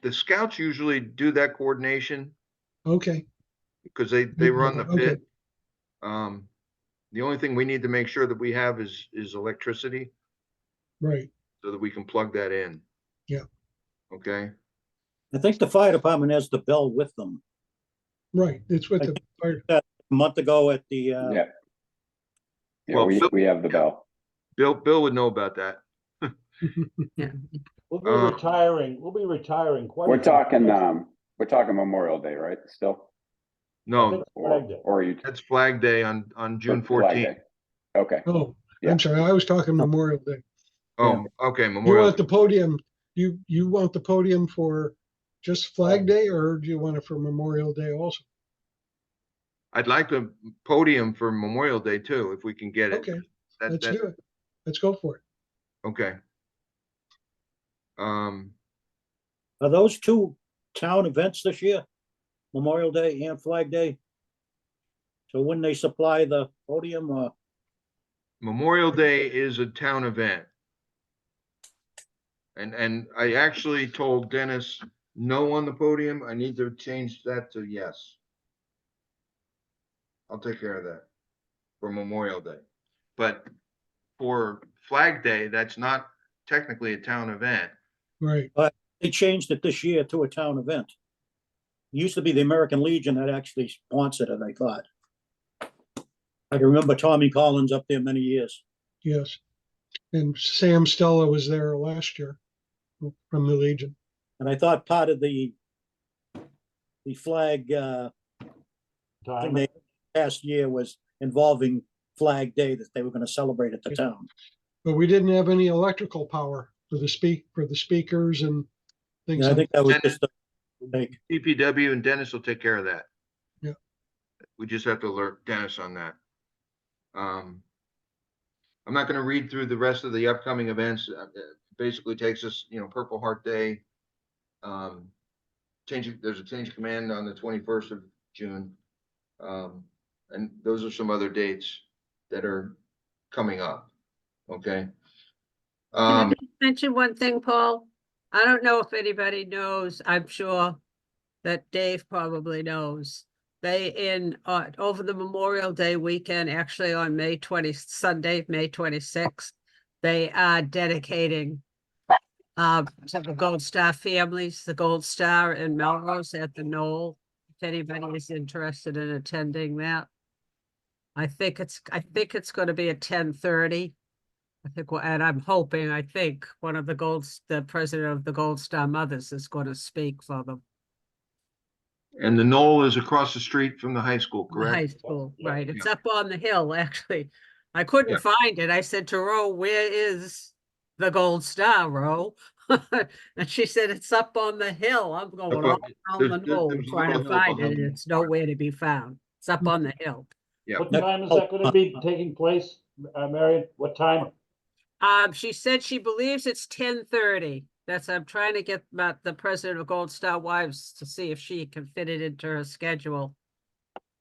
S1: The scouts usually do that coordination
S2: Okay.
S1: because they run the
S2: Okay.
S1: pit. The only thing we need to make sure that we have is electricity
S2: Right.
S1: so that we can plug that in.
S2: Yeah.
S1: Okay.
S5: I think the fire department has the bell with them.
S2: Right. It's with the fire.
S5: A month ago at the,
S8: Yeah. Yeah,
S1: Well,
S8: we have the bell.
S1: Bill would know about that.
S6: Yeah.
S3: We'll be retiring. We'll be retiring quite.
S8: We're talking Memorial Day, right? Still?
S3: I
S1: No,
S3: think it's Flag Day.
S8: or you,
S1: that's Flag Day on June
S8: Flag
S1: 14th.
S8: Day. Okay,
S2: Oh,
S8: Yeah.
S2: I'm sorry, I was talking Memorial Day.
S1: Oh, okay,
S2: You
S1: Memorial.
S2: want the podium, you want the podium for just Flag Day, or do you want it for Memorial Day also?
S1: I'd like a podium for Memorial Day too, if we can get it.
S2: Okay,
S1: That,
S2: let's
S1: that,
S2: do it. Let's go for it.
S1: okay.
S5: Are those two town events this year? Memorial Day and Flag Day? So wouldn't they supply the podium or?
S1: Memorial Day is a town event. And I actually told Dennis no on the podium. I need to change that to yes. I'll take care of that for Memorial Day. But for Flag Day, that's not technically a town event.
S2: Right.
S5: They changed it this year to a town event. It used to be the American Legion that actually sponsored it, I thought. I can remember Tommy Collins up there many years.
S2: Yes. And Sam Stella was there last year from the Legion.
S5: And I thought part of the flag
S3: Time.
S5: thing past year was involving Flag Day, that they were going to celebrate at the town.
S2: But we didn't have any electrical power for the speakers and things
S5: Yeah, I
S2: like
S5: think that was
S1: Dennis-
S5: just a mistake.
S1: DPW and Dennis will take care of that.
S2: Yeah.
S1: We just have to alert Dennis on that. I'm not gonna read through the rest of the upcoming events. It basically takes us, Purple Heart Day. There's a change of command on the 21st of June. And those are some other dates that are coming up. Okay.
S6: Can I just mention one thing, Paul? I don't know if anybody knows, I'm sure that Dave probably knows. They over the Memorial Day weekend, actually on Sunday, May 26th, they are dedicating to the Gold Star families, the Gold Star in Melrose at the Knoll. If anybody is interested in attending that. I think it's going to be at 10:30. And I'm hoping, one of the president of the Gold Star Mothers is going to speak for them.
S1: And the Knoll is across the street from the high school,
S6: The high
S1: correct?
S6: school,
S3: Yeah.
S6: right? It's up on the hill, actually. I couldn't
S1: Yeah.
S6: find it. I said to Ro, where is the Gold Star, Ro? And she said, it's up on the hill. I'm going all around the knoll
S1: there's a
S6: trying to
S1: little hill
S6: find it,
S1: behind
S6: and
S1: the
S6: it's nowhere to be found. It's up on the hill.
S1: Yeah.
S3: What time is that gonna be taking place, Marion? What time?
S6: She said she believes it's 10:30. I'm trying to get the president of Gold Star Wives to see if she can fit it into her schedule.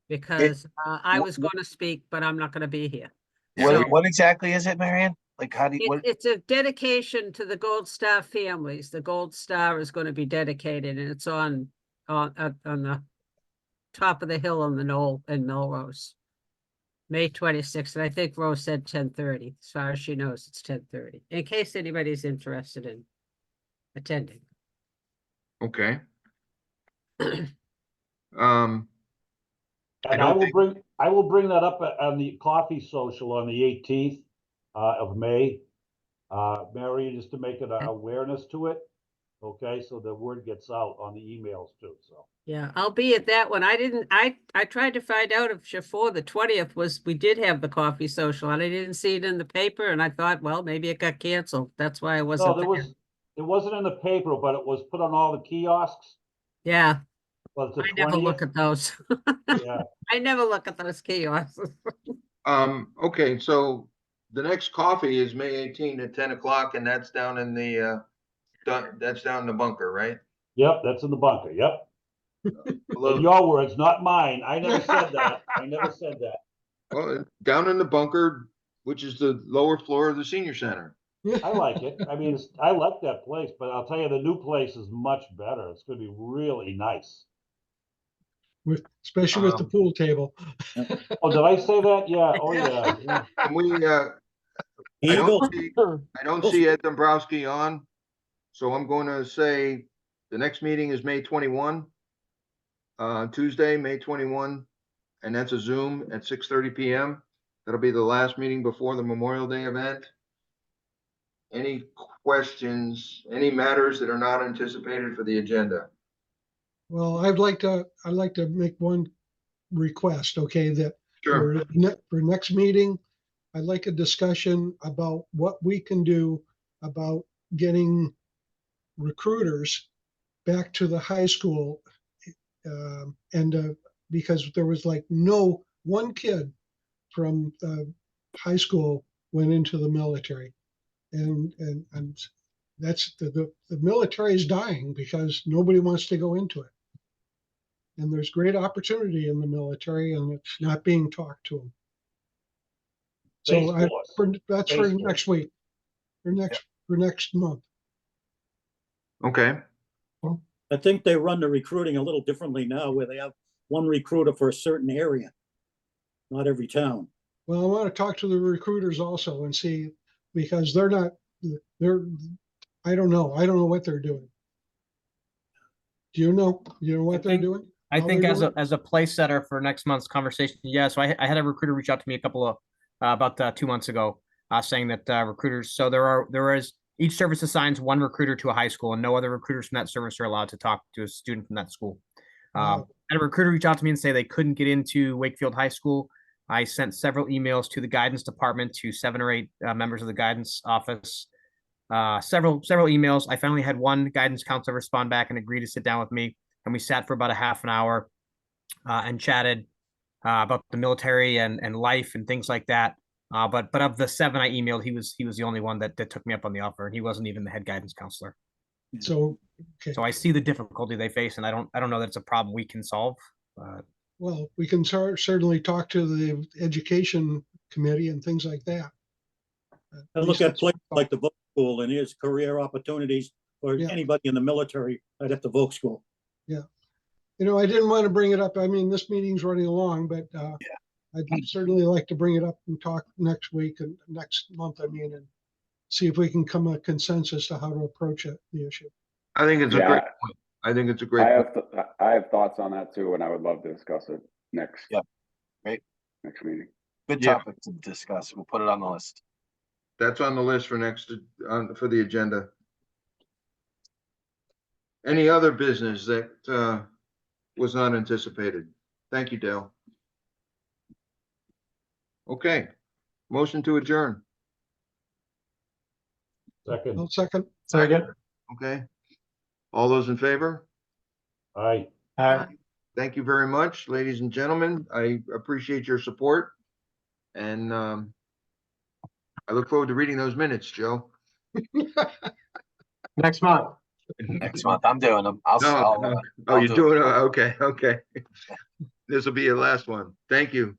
S6: Because I was going to speak, but I'm not going to be here. So
S4: What exactly is it, Marion? Like, how do you, what?
S6: it's a dedication to the Gold Star families. The Gold Star is going to be dedicated, and it's on the top of the hill on the knoll in Melrose. May 26th, and I think Rose said 10:30. As far as she knows, it's 10:30. In case anybody's interested in attending.
S1: Okay. I
S3: And
S1: don't
S3: I will bring that up on the coffee social on the 18th of May. Mary, just to make an awareness to it. Okay, so the word gets out on the emails too, so.
S6: Yeah, I'll be at that one. I tried to find out if Chafour the 20th we did have the coffee social, and I didn't see it in the paper, and I thought, well, maybe it got canceled. That's why I wasn't there.
S3: It wasn't in the paper, but it was put on all the kiosks.
S6: Yeah,
S3: But it's the
S6: I never look
S3: 20th.
S6: at those.
S3: Yeah,
S6: I never look at those kiosks.
S1: Okay, so the next coffee is May 18 at 10 o'clock, and that's down in the bunker, right?
S3: yep, that's in the bunker, yep.
S1: Below-
S3: In your words, not mine. I never said that. I never said that.
S1: Well, down in the bunker, which is the lower floor of the senior center.
S3: I like it. I mean, I like that place, but I'll tell you, the new place is much better. It's gonna be really nice.
S2: especially with the pool table.
S3: Oh, did I say that? Yeah, oh, yeah.
S1: Can we, I
S5: Eagle,
S1: don't see Ed Dombrowski on, so I'm going to say the next meeting is May 21. Tuesday, May 21, and that's a Zoom at 6:30 PM. That'll be the last meeting before the Memorial Day event. Any questions, any matters that are not anticipated for the agenda?
S2: Well, I'd like to make one request, okay, that
S1: Sure.
S2: for next meeting, I'd like a discussion about what we can do about getting recruiters back to the high school. Because there was like one kid from high school went into the military. And that's the military is dying because nobody wants to go into it. And there's great opportunity in the military, and it's not being talked to them.
S3: Space
S2: So
S3: Force.
S2: that's for
S3: Space
S2: next week, for next month.
S1: Okay.
S5: I think they run the recruiting a little differently now, where they have one recruiter for a certain area, not every town.
S2: Well, I want to talk to the recruiters also and see, because they're, I don't know what they're doing. Do you know what they're doing?
S7: I
S2: How
S7: think
S2: they're
S7: as
S2: doing?
S7: a place setter for next month's conversation, yeah. So I had a recruiter reach out to me a couple of about 2 months ago, saying that recruiters. So there is each service assigns one recruiter to a high school, and no other recruiters from that service are allowed to talk to a student from that school.
S2: Wow.
S7: And a recruiter reached out to me and say they couldn't get into Wakefield High School. I sent several emails to the guidance department, to 7 or 8 members of the guidance office. Several emails. I finally had one guidance counselor respond back and agree to sit down with me, and we sat for about a half an hour and chatted about the military and life and things like that. But of the 7 I emailed, he was the only one that took me up on the offer, and he wasn't even the head guidance counselor.
S2: So, okay.
S7: So I see the difficulty they face, and I don't know that it's a problem we can solve.
S2: Well, we can certainly talk to the education committee and things like that.
S5: And look at places like the Voc School, and here's career opportunities for
S2: Yeah.
S5: anybody in the military right at the Voc School.
S2: Yeah. I didn't want to bring it up. I mean, this meeting's running along, but I'd certainly like to bring it up and talk next week and next month, and see if we can come a consensus to how to approach the issue.
S1: I think it's a great point. I think it's a great point.
S8: I have thoughts on that too, and I would love to discuss it next.
S4: Yep. Great.
S8: Next meeting.
S4: Good
S1: Yeah.
S4: topic to discuss. We'll put it on the list.
S1: That's on the list for for the agenda. Any other business that was not anticipated? Thank you, Dale. Okay, motion to adjourn.
S3: Second.
S2: Well, second.
S9: Second.
S1: Okay. All those in favor?
S3: Aye.
S1: Thank you very much, ladies and gentlemen. I appreciate your support. And I look forward to reading those minutes, Joe.
S9: Next month.
S4: Next month, I'm doing them. I'll
S1: No. Oh,
S4: I'll
S1: you're
S4: do it.
S1: doing it? Okay. This will be your last one. Thank you.